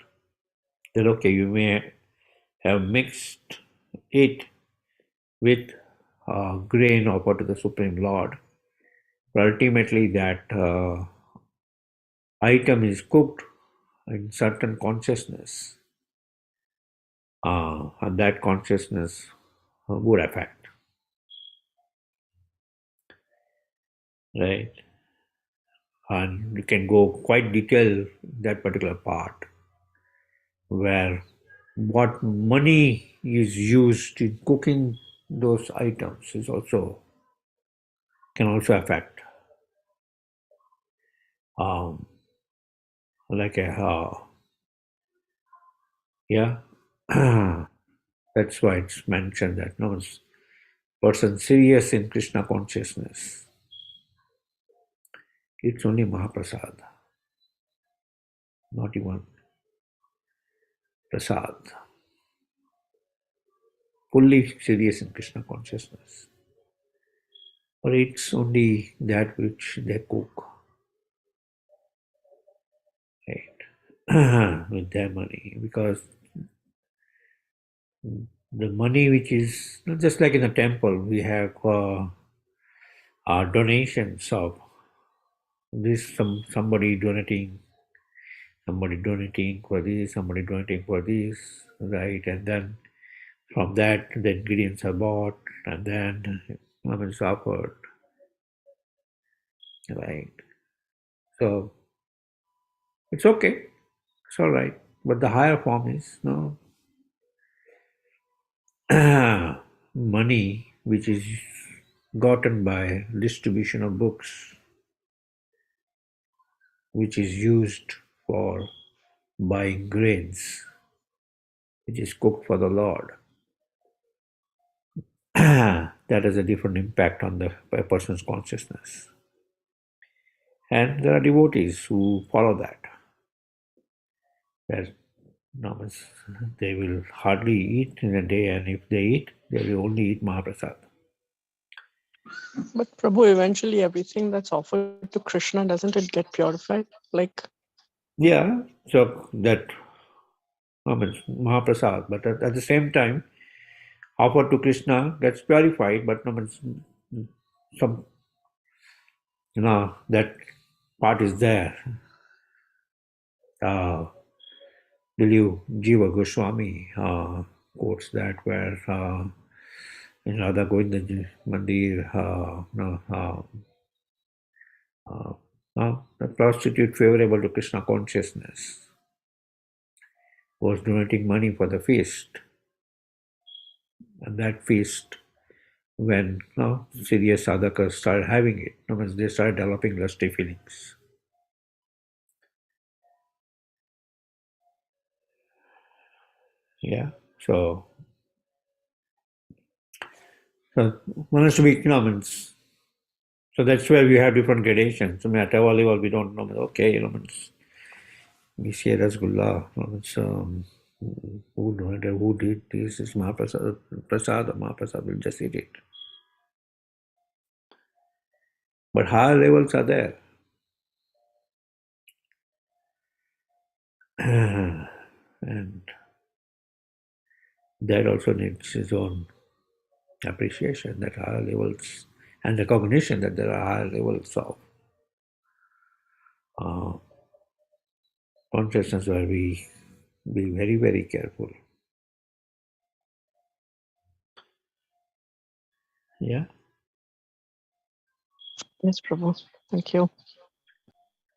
That okay, you may have mixed it with grain offered to the Supreme Lord, but ultimately that item is cooked in certain consciousness, and that consciousness would affect, right? And you can go quite detail that particular part where what money is used in cooking those items is also can also affect, um, like a yeah. That's why it's mentioned that no person serious in Krishna consciousness, it's only Mahaprasad, not even prasad. Fully serious in Krishna consciousness, or it's only that which they cook, right? With their money, because the money which is not just like in the temple, we have donations of this, somebody donating for this, somebody donating for this, right? And then from that, the ingredients are bought, and then it's offered, right? So it's okay, it's all right. But the higher form is no money which is gotten by distribution of books, which is used for buying grains, which is cooked for the Lord. That has a different impact on a person's consciousness. And there are devotees who follow that. That no, they will hardly eat in a day, and if they eat, they will only eat Mahaprasad. but Prabhu, eventually everything that's offered to Krishna, doesn't it get purified? Like, Yeah, so that Mahaprasad, but at the same time, offered to Krishna gets purified, but some that part is there. Jiva Goswami quotes that where in Radha Govinda Mandir, the prostitute favorable to Krishna consciousness was donating money for the feast. And that feast, when serious sadhakas started having it, they started developing lusty feelings. Yeah, so one has to be, so that's where we have different gradations. So at our level, we don't know, okay, we say Rasgulla, who did this is Mahaprasad, Mahaprasad will just eat it. But higher levels are there. And that also needs its own appreciation, that higher levels, and recognition that there are higher levels of consciousness where we be very, very careful. Yeah. Yes, Prabhu. Thank you.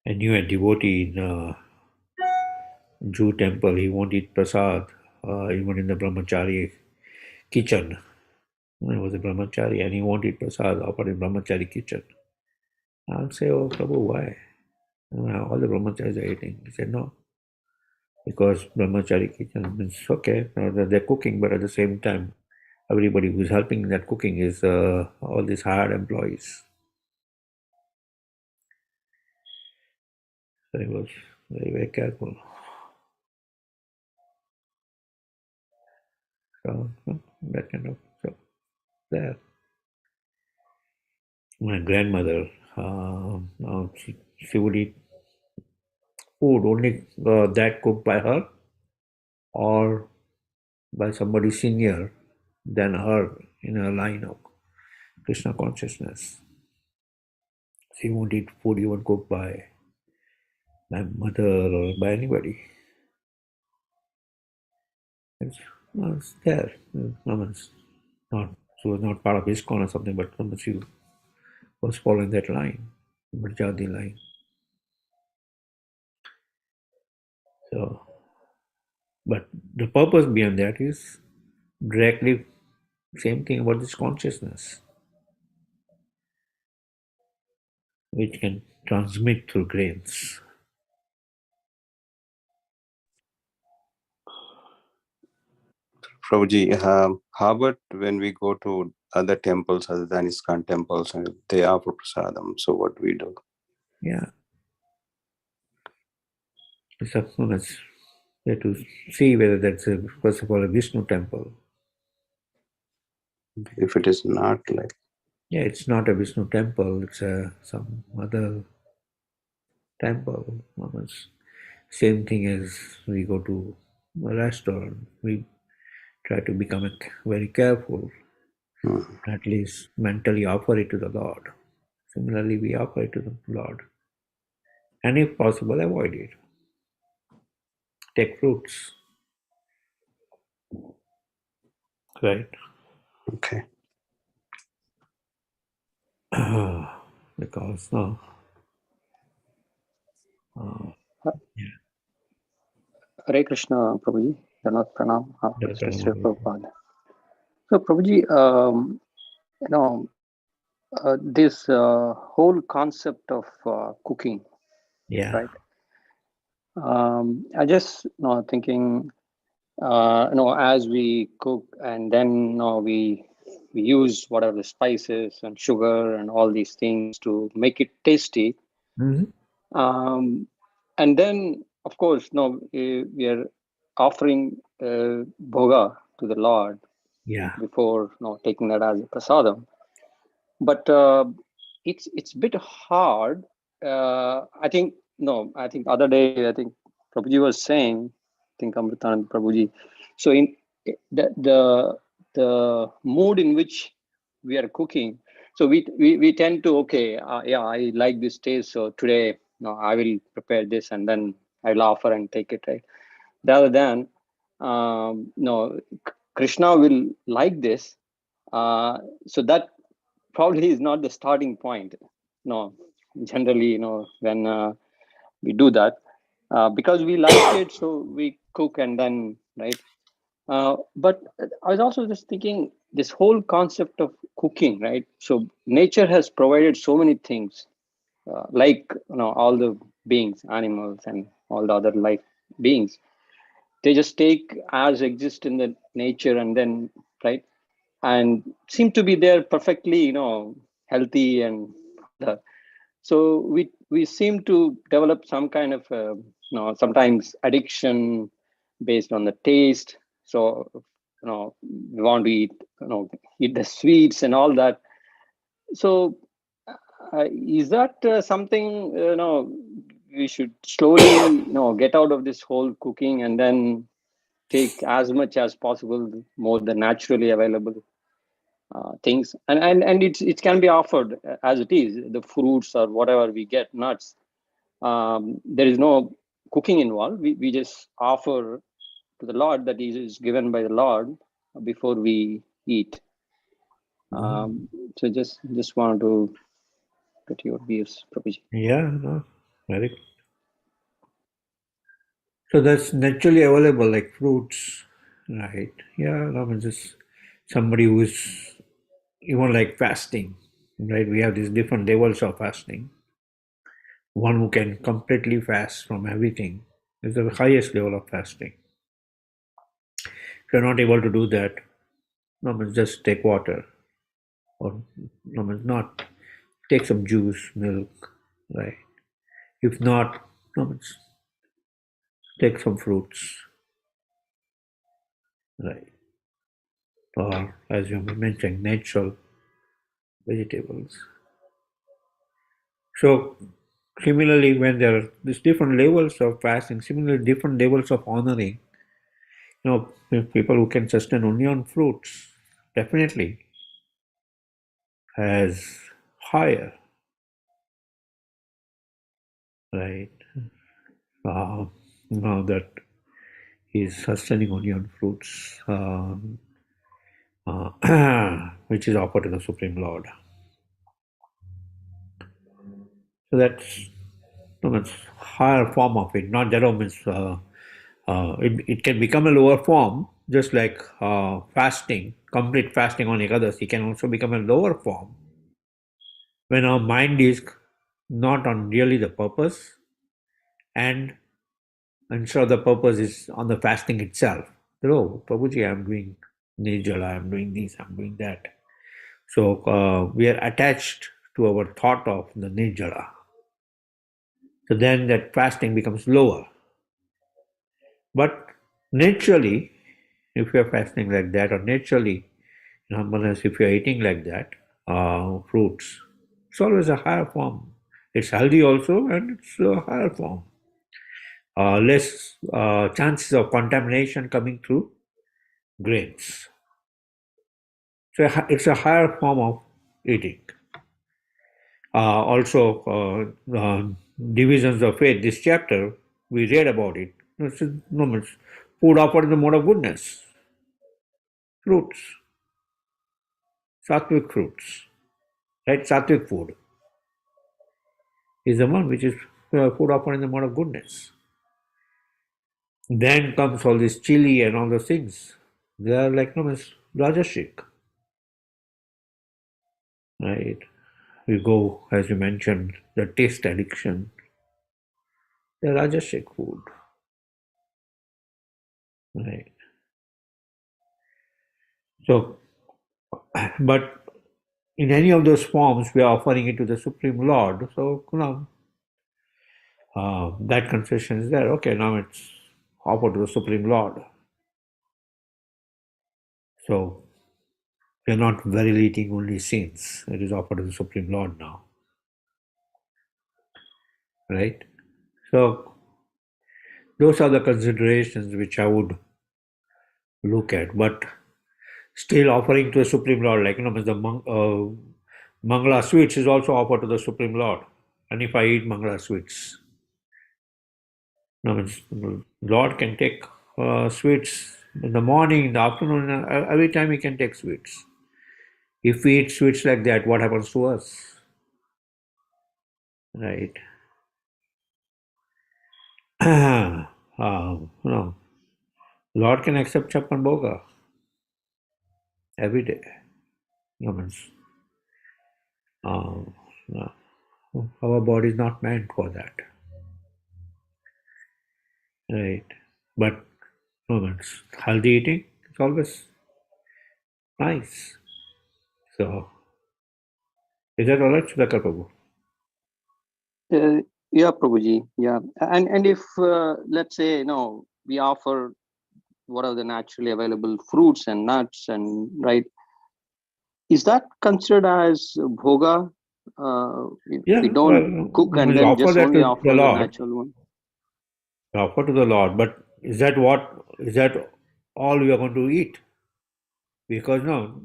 I knew a devotee in a Jew temple, he won't eat prasad, even in the brahmachari kitchen. He was a brahmachari and he won't eat prasad offered in brahmachari kitchen. I'll say, oh Prabhu, why? All the brahmacharis are eating. He said, no. Because brahmachari kitchen means, okay, they're cooking, but at the same time, everybody who's helping in that cooking is all these hired employees. So he was very, very careful. So that kind of stuff there. My grandmother, she would eat food only that cooked by her or by somebody senior than her in her line of Krishna consciousness. She won't eat food even cooked by my mother or by anybody. It's there. Not, she was not part of ISKCON or something, but she was following that line, Brajadi line. So, but the purpose beyond that is directly same thing about this consciousness, which can transmit through grains. Prabhuji, how about when we go to other temples other than ISKCON temples and they offer prasadam? So what do we do? Yeah. It's up to us to see whether that's first of all a Vishnu temple. If it is not like. Yeah, it's not a Vishnu temple, it's some other temple. Same thing as we go to a restaurant. We try to become very careful, at least mentally offer it to the Lord. Similarly, we offer it to the Lord. And if possible, avoid it. Take fruits. Right? Okay. Because no. Hare Krishna, Prabhuji. Dhanat Pranam. That's Sri what Prabhupada. So, Prabhuji, this whole concept of cooking, yeah. right? I just thinking, as we cook and then we use whatever the spices and sugar and all these things to make it tasty. And then, of course, we are offering bhoga to the Lord before taking that as a prasadam. But it's a bit hard. I think other day, I think Prabhuji was saying, I think Amritanand Prabhuji. So in the mood in which we are cooking, so we tend to, I like this taste, so today I will prepare this and then I'll offer and take it, right? Rather than Krishna will like this, So that probably is not the starting point. No, generally, when we do that, because we like it, so we cook and then, right? But I was also just thinking this whole concept of cooking, right? So nature has provided so many things, like all the beings, animals, and all the other life beings. They just take as exist in the nature, and then, right, and seem to be there perfectly, healthy and the, so we seem to develop some kind of sometimes addiction based on the taste. So we want to eat, eat the sweets and all that. So is that something we should slowly get out of this whole cooking and then take as much as possible more the naturally available things, and it can be offered as it is, the fruits or whatever we get, nuts. There is no cooking involved. We just offer to the Lord that is given by the Lord before we eat. So just want to get your views, Prabhuji. Yeah, no, very good. So that's naturally available, like fruits, right? Yeah, I mean, just somebody who's even like fasting, right? We have these different levels of fasting. One who can completely fast from everything is the highest level of fasting. If you're not able to do that, no, means just take water, or no, means not take some juice, milk, right? If not, no, means take some fruits, right? Or as you mentioned, natural vegetables. So similarly, when there are these different levels of fasting, similarly different levels of honoring, people who can sustain only on fruits definitely has higher, right? Now that is sustaining only on fruits, which is offered to the Supreme Lord. So that's higher form of it. Not that means it can become a lower form, just like fasting, complete fasting on Ekadasi can also become a lower form when our mind is not on really the purpose, and ensure the purpose is on the fasting itself. Oh, Prabhuji, I'm doing Nirjala, I'm doing this, I'm doing that. So we are attached to our thought of the Nirjala. So then that fasting becomes lower. But naturally, if you are fasting like that, or naturally, in humbleness, if you are eating like that, fruits, it's always a higher form. It's healthy also, and it's a higher form. Less chances of contamination coming through grains. So it's a higher form of eating. Also, divisions of faith. This chapter we read about it. It's no, food offered in the mode of goodness. Fruits, sattvic fruits, right? Sattvic food is the one which is food offered in the mode of goodness. Then comes all this chili and all those things. They are like rajasic, right? We go, as you mentioned, the taste addiction. The rajasic food, right? So, but in any of those forms, we are offering it to the Supreme Lord. So, that concession is there. Okay, now it's offered to the Supreme Lord. So, we are not verily eating only sins. It is offered to the Supreme Lord now. Right? So, those are the considerations which I would look at. But still offering to the Supreme Lord, like, the Mangala sweets is also offered to the Supreme Lord. And if I eat Mangala sweets, Lord can take sweets in the morning, in the afternoon, every time he can take sweets. If we eat sweets like that, what happens to us? Right. No. Lord can accept Chappan Bhoga every day. No means, no. Our body is not meant for that. Right. But no means healthy eating is always nice. So is that all right, Sudhakar Prabhu? Yeah, Prabhuji. Yeah, and if let's say we offer what are the naturally available fruits and nuts, and right, is that considered as bhoga? If we Yeah, don't cook and we then offer just that only to the offer the Lord. natural one. We offer to the Lord, but is that all we are going to eat? Because no,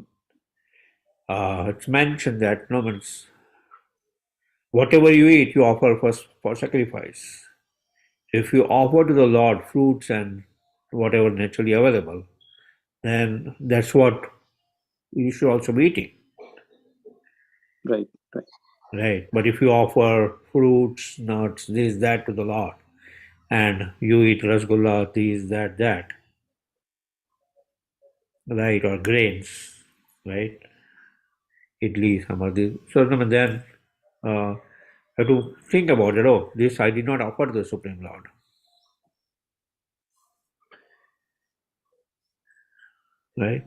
it's mentioned that no means whatever you eat, you offer first for sacrifice. If you offer to the Lord fruits and whatever naturally available, then that's what you should also be eating. Right. Right. But if you offer fruits, nuts, this, that to the Lord, and you eat rasgulla, this, that, right, or grains, right, idli, some of these. So then uh, have to think about it. Oh, this I did not offer to the Supreme Lord. Right?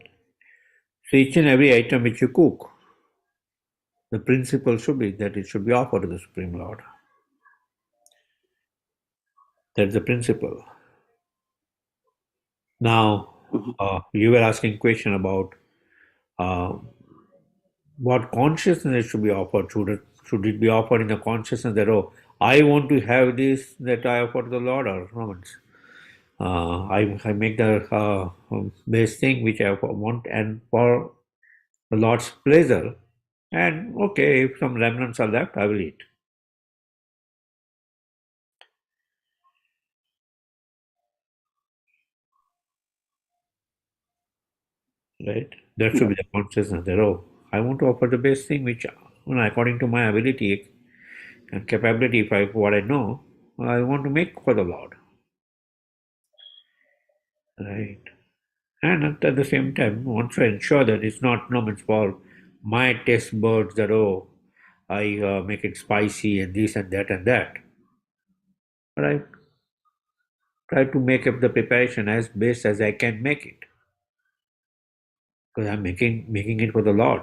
So each and every item which you cook, the principle should be that it should be offered to the Supreme Lord. That's the principle. Now, you were asking question about uh, what consciousness should be offered. Should it be offered in the consciousness that, oh, I want to have this that I offer to the Lord, or no? I make the best thing which I want and for the Lord's pleasure. And okay, if some remnants are left, I will eat. Right? That should be the consciousness that, oh, I want to offer the best thing which, according to my ability and capability, what I know, I want to make for the Lord. Right? And at the same time, want to ensure that it's not no means for my taste buds that, oh, I make it spicy and this and that and that. But I try to make up the preparation as best as I can make it. Because I'm making it for the Lord.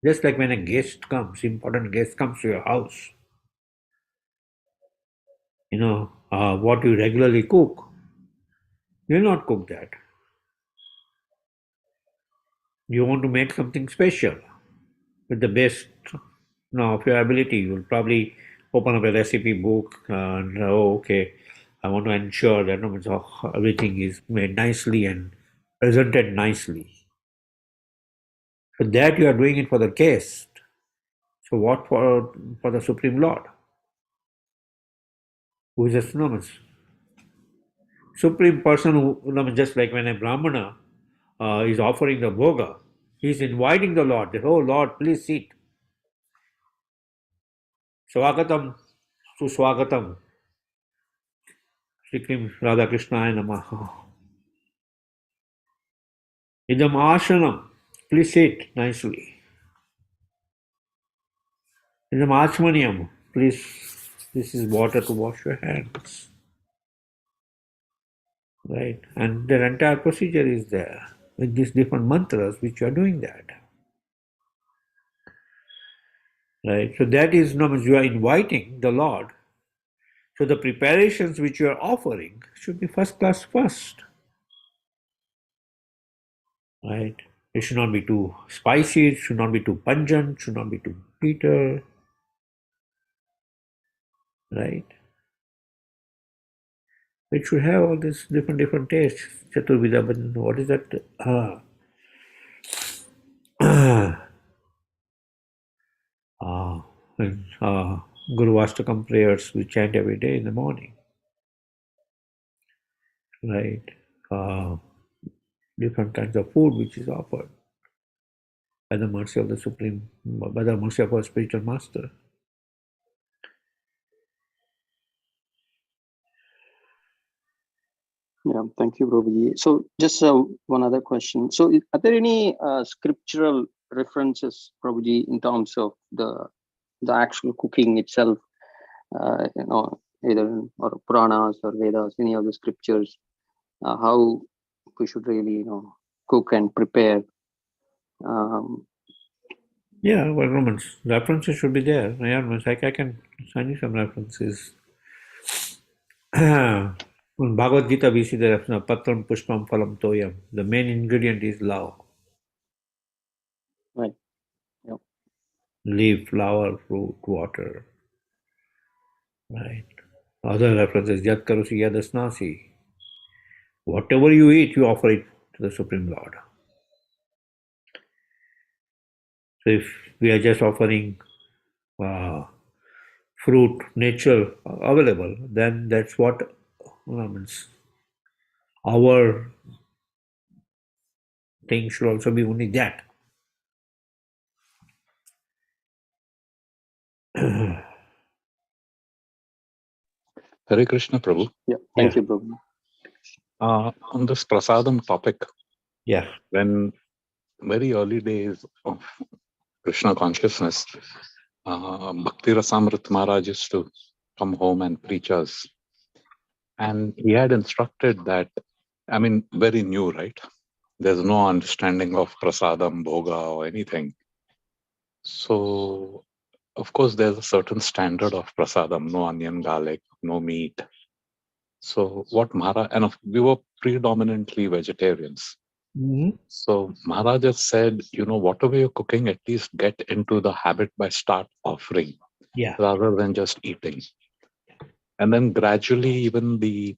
Just like when a guest comes, important guest comes to your house, what you regularly cook, you'll not cook that. You want to make something special with the best of your ability. You'll probably open up a recipe book and, oh, okay, I want to ensure that everything is made nicely and presented nicely. So that you are doing it for the guest. So what for the Supreme Lord, who is a supreme person who just like when a Brahmana is offering the bhoga, he is inviting the Lord that, oh Lord, please sit. Swagatam Suswagatam. Shri Radha Krishnaya Namaha. Idam Ashanam. Please sit nicely. Idam Achmaniam. Please, this is water to wash your hands. Right? And the entire procedure is there with these different mantras which you are doing that. Right? So that is you are inviting the Lord. So the preparations which you are offering should be first class first. Right? It should not be too spicy, it should not be too pungent, should not be too bitter. Right? It should have all these different tastes. Chaturvida, but what is that? And, Guru Ashtakam prayers we chant every day in the morning. Right? Different kinds of food which is offered. by the mercy of the Supreme, by the mercy of our spiritual master. Yeah, thank you, Prabhuji. So just one other question. So are there any scriptural references, Prabhuji, in terms of the actual cooking itself, either in or Puranas or Vedas, any of the scriptures, how we should really, cook and prepare? Yeah, well, Romans, references should be there. Yeah, I can send you some references. In Bhagavad Gita, we see the reference of Patram Pushpam Phalam Toyam. The main ingredient is love. Right. Yeah. Leaf, flower, fruit, water. Right. Other references, Yat Karusi Yadasnasi. Whatever you eat, you offer it to the Supreme Lord. So if we are just offering fruit, nature available, then that's what means. Our thing should also be only that. Hare Krishna Prabhu. Yeah. Thank you, Prabhu. On this prasadam topic, Yeah. when very early days of Krishna consciousness, Bhakti Rasamrit Maharaj used to come home and preach us. And he had instructed that, I mean, very new, right? There's no understanding of prasadam, bhoga, or anything. So, of course, there's a certain standard of prasadam, no onion, garlic, no meat. So, what Maharaj, and we were predominantly vegetarians. Mm-hmm. So, Maharaj just said, whatever you're cooking, at least get into the habit by start offering, rather than just eating. And then gradually, even the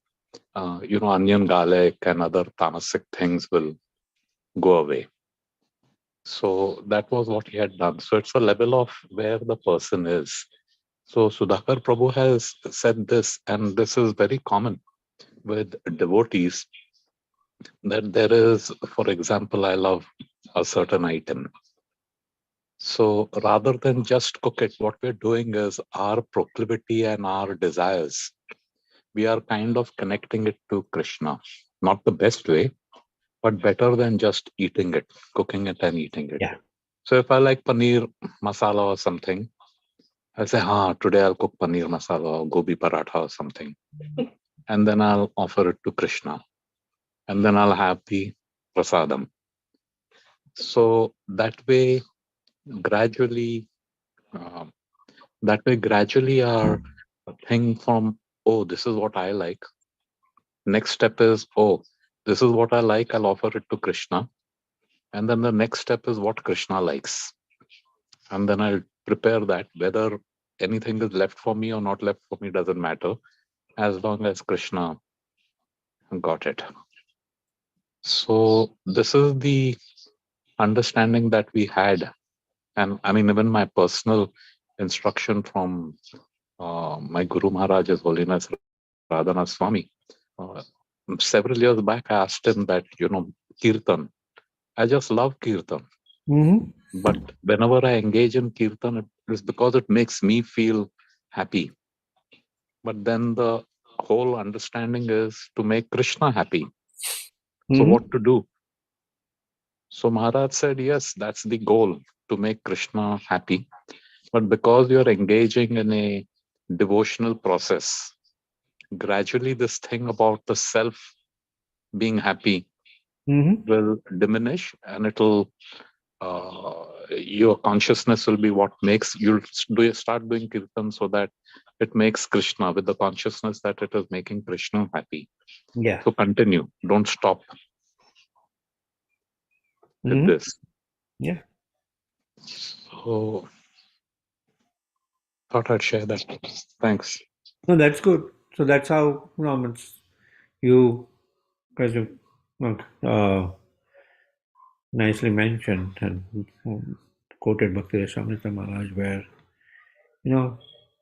onion, garlic, and other tamasic things will go away. So that was what he had done. So it's a level of where the person is. So Sudhakar Prabhu has said this, and this is very common with devotees, that there is, for example, I love a certain item. So rather than just cook it, what we're doing is our proclivity and our desires, we are kind of connecting it to Krishna. Not the best way, but better than just eating it, cooking it and eating it. Yeah. So if I like paneer masala or something, I'll say, today I'll cook paneer masala or gobi paratha or something. And then I'll offer it to Krishna. And then I'll have the prasadam. So that way, gradually, our thing from, this is what I like. Next step is, this is what I like, I'll offer it to Krishna. And then the next step is what Krishna likes. And then I'll prepare that. Whether anything is left for me or not left for me doesn't matter, as long as Krishna got it. So this is the understanding that we had. And I mean, even my personal instruction from my Guru Maharaj, His Holiness Radhanath Swami. Several years back, I asked him that, Kirtan. I just love Kirtan. Mm-hmm. But whenever I engage in Kirtan, it is because it makes me feel happy. But then the whole understanding is to make Krishna happy. So what to do? So Maharaj said, yes, that's the goal, to make Krishna happy. But because you're engaging in a devotional process, gradually this thing about the self being happy will diminish, and it'll your consciousness will be what makes you start doing kirtan, so that it makes Krishna, with the consciousness that it is making Krishna happy. Yeah. So continue, don't stop with this. Yeah. So thought I'd share that. Thanks. No, that's good. So that's how you guys nicely mentioned and quoted Bhakti Rasamrita Maharaj, where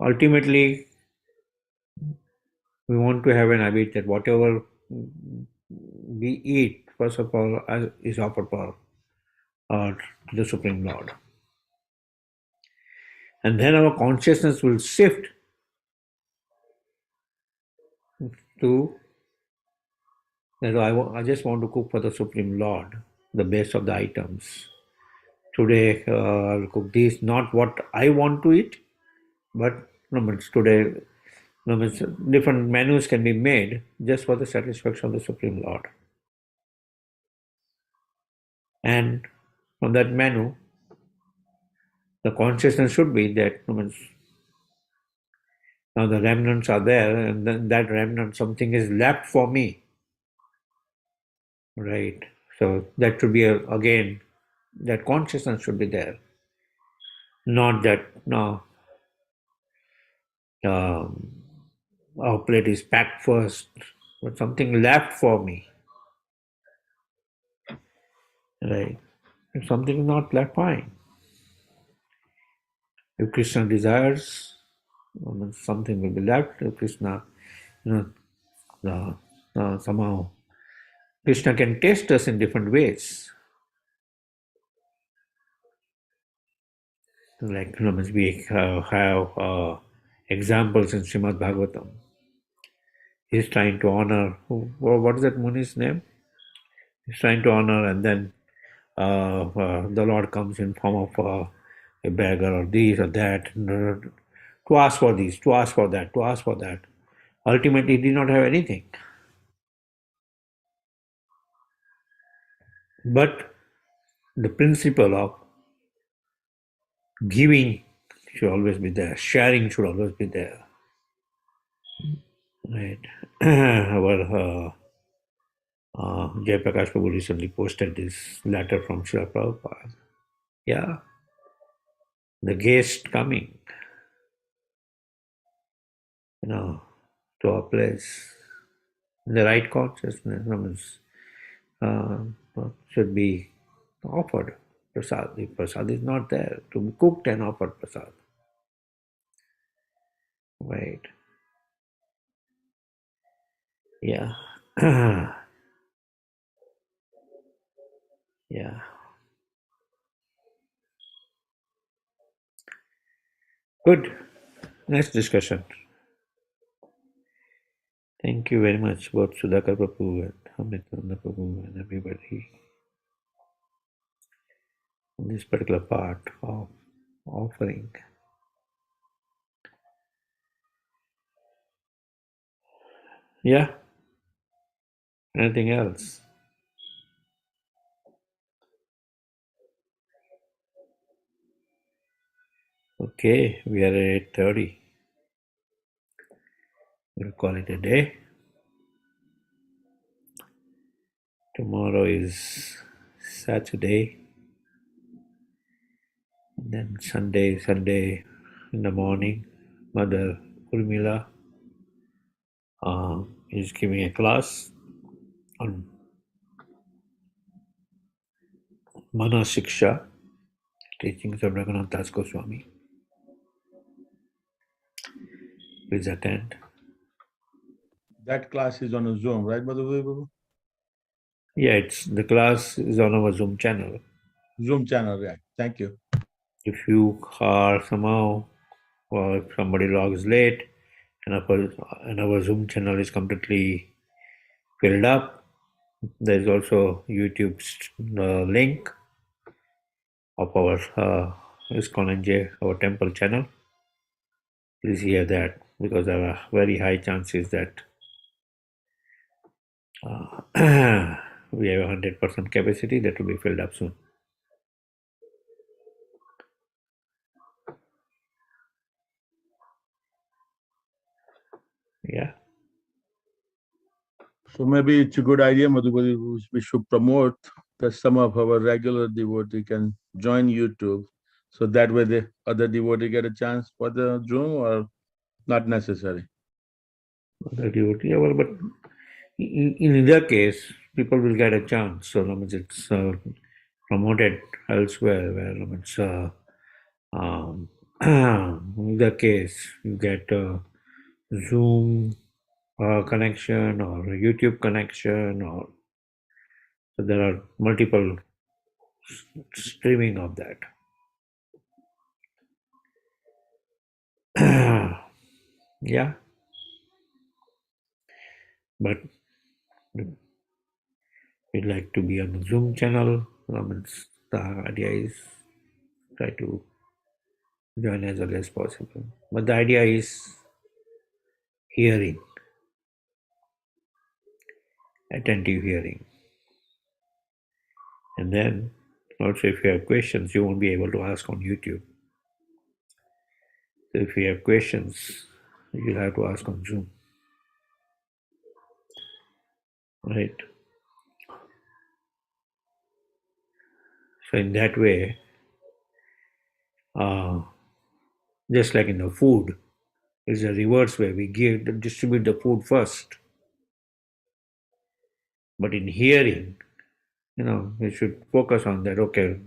ultimately we want to have an habit that whatever we eat, first of all, is offered for or to the Supreme Lord. And then our consciousness will shift to that I just want to cook for the Supreme Lord, the best of the items. Today I'll cook this, not what I want to eat, but today different menus can be made just for the satisfaction of the Supreme Lord. And from that menu, the consciousness should be that now the remnants are there, and then that remnant, something is left for me. Right. So that should be again, that consciousness should be there. Not that, no, our plate is packed first, but something left for me. Right. If something is not left, fine. If Krishna desires, something will be left. If Krishna, somehow Krishna can test us in different ways. Like we have examples in Srimad Bhagavatam. He's trying to honor, what is that Muni's name? He's trying to honor, and then the Lord comes in form of a beggar or this or that, to ask for this, to ask for that, to ask for that. Ultimately, he did not have anything. But the principle of giving should always be there. Sharing should always be there. Right. Our Jay Prakash Prabhu recently posted this letter from Srila Prabhupada. Yeah. The guest coming, to our place. The right consciousness should be offered. Prasad. If prasad is not there, to be cooked and offered prasad. Right. Yeah. Yeah. Good. Nice discussion. Thank you very much, both Sudhakar Prabhu and Amitananda Prabhu and everybody on this particular part of offering. Yeah. Anything else? Okay, we are at 8:30. We'll call it a day. Tomorrow is Saturday. And then Sunday in the morning, Mother Urmila is giving a class on Mana Siksha, teachings of Raghunath Das Goswami. Please attend. That class is on a Zoom, right, Madhupati? Yeah, the class is on our Zoom channel. Zoom channel, yeah. Thank you. If you are somehow, or if somebody logs late and our Zoom channel is completely filled up, there is also YouTube's link of our ISKCON NJ, our temple channel. Please hear that, because there are very high chances that we have 100% capacity that will be filled up soon. Yeah. So maybe it's a good idea, Madhupati, we should promote that some of our regular devotee can join YouTube. So that way the other devotee get a chance for the Zoom, or not necessary? Other devotee, but in either case, people will get a chance. So it's promoted elsewhere, where it's in either case you get a Zoom connection or a YouTube connection, or so there are multiple streaming of that. Yeah, but we'd like to be on the Zoom channel. The idea is try to join as early as possible. But the idea is hearing, attentive hearing. And then also if you have questions, you won't be able to ask on YouTube. So if you have questions, you'll have to ask on Zoom. Right? So in that way, just like in the food, is a reverse way. We distribute the food first. But in hearing, we should focus on that. Okay,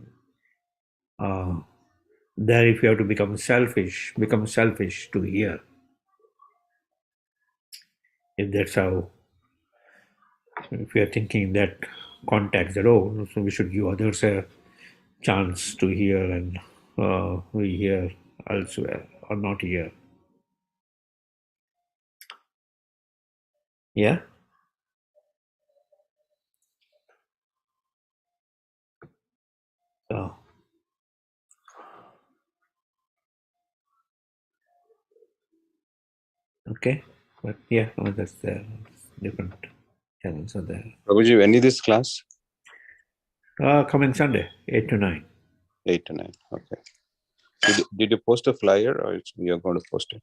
there if you have to become selfish to hear. If that's how, if we are thinking in that context that, so we should give others a chance to hear and we hear elsewhere or not hear. Yeah? So, okay. But yeah, that's there. Different channels are there. Prabhuji, when is this class? Coming Sunday, 8 to 9. 8 to 9. Okay. Did you post a flyer or you're going to post it?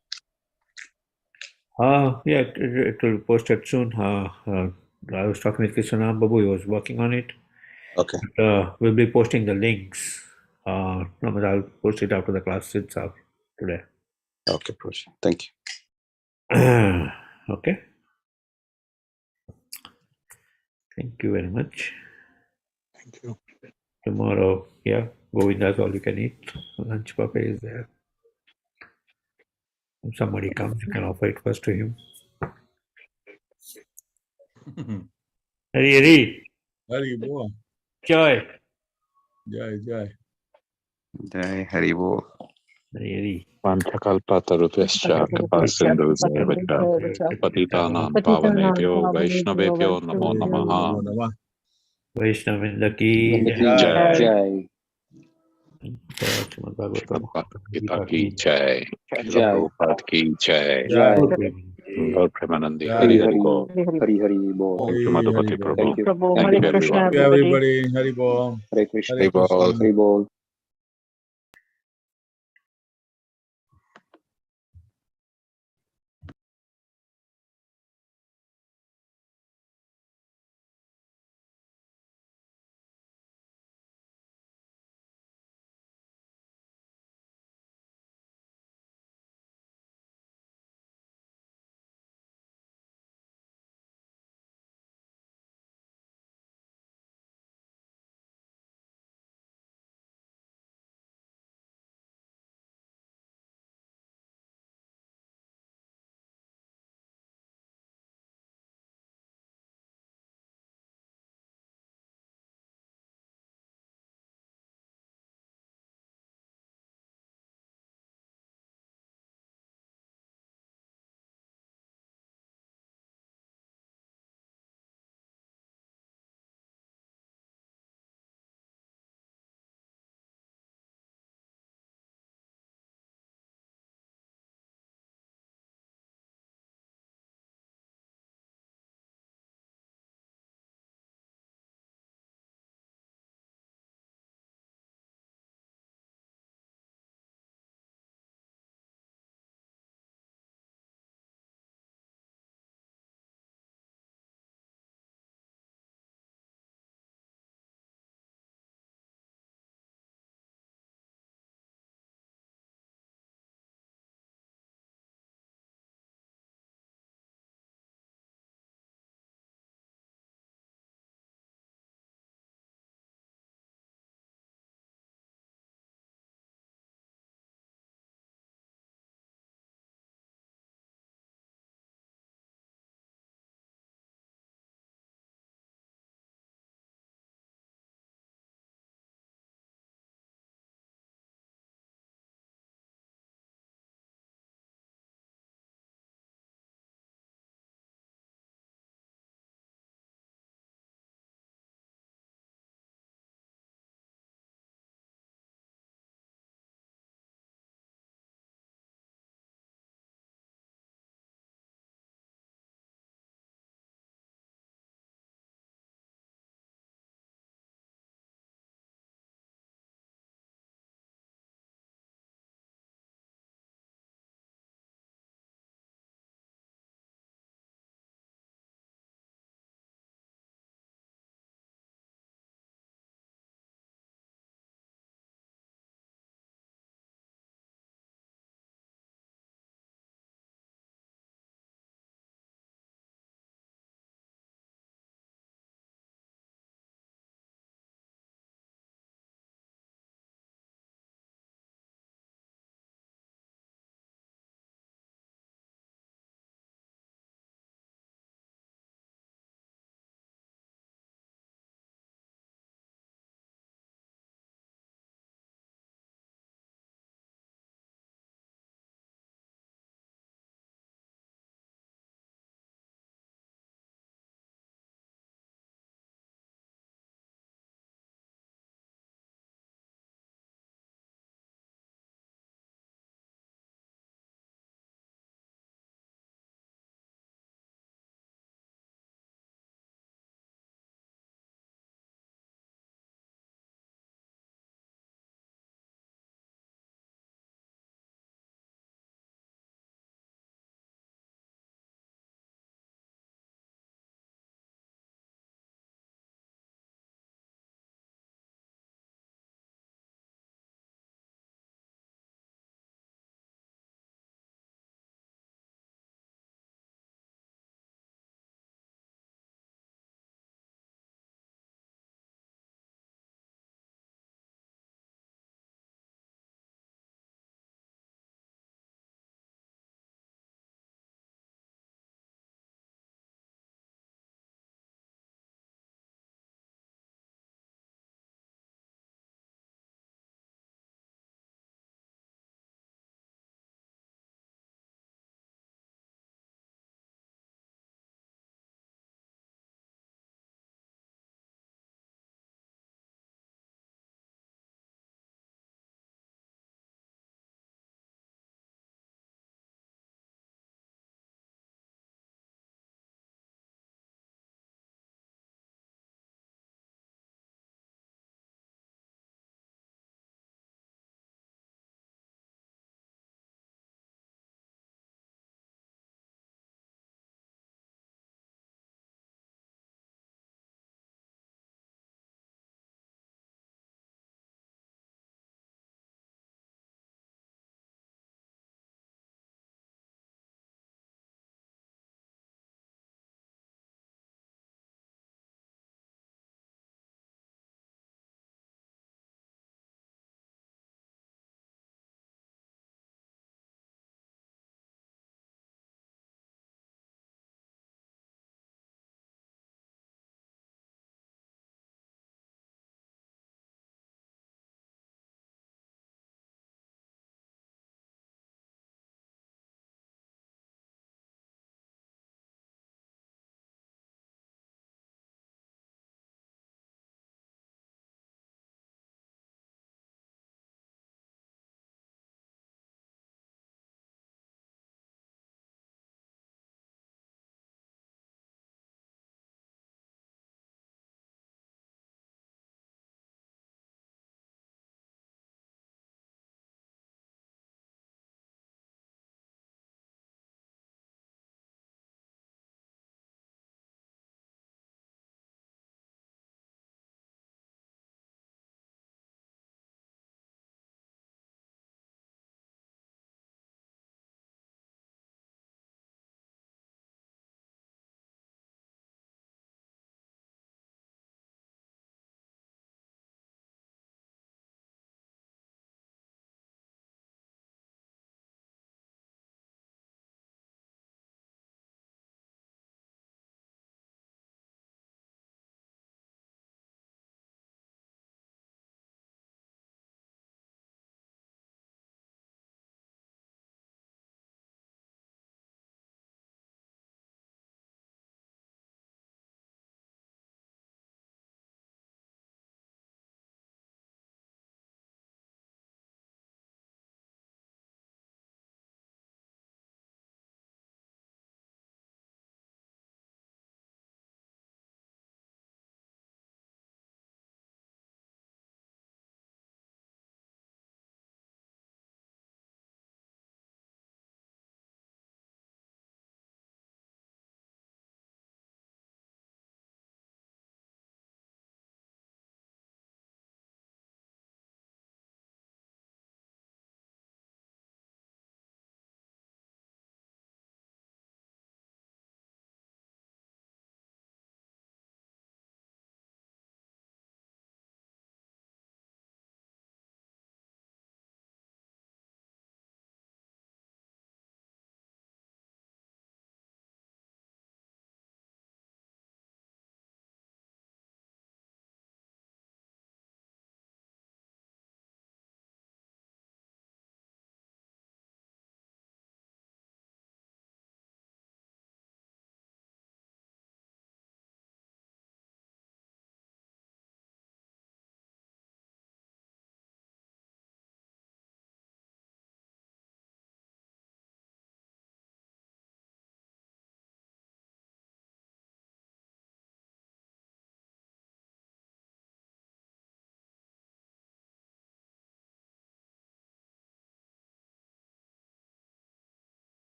Yeah, it will be posted soon. I was talking with Krishna Babu, he was working on it. Okay. We'll be posting the links. I'll post it after the class sits out today. Okay, Prabhuji. Thank you. Okay. Thank you very much. Thank you. Tomorrow, yeah, Govinda's all you can eat. Lunch buffet is there. If somebody comes, you can offer it first to him. Hari. Hari Bo. Joy. Jai, Jai. Jai Hari Bo. Hari. Vanchakalpatarupyascha kapasindhusya patitanam pavanebhyo vaishnavebhyo namo namaha. Vaishnavinda ki Jai. Jai. Gita ki jai, Prabhupada ki jai, Jai. Lord Premanandi, Jai. Hari Hari Bo. Hari Hari Bo. Thank you, Madhupati Prabhu. Thank you. Prabhu, Thank Hare you, Krishna, everyone. Thank you, everybody. Hari Bo. Hare Krishna. Hari Bol. Hari Bol.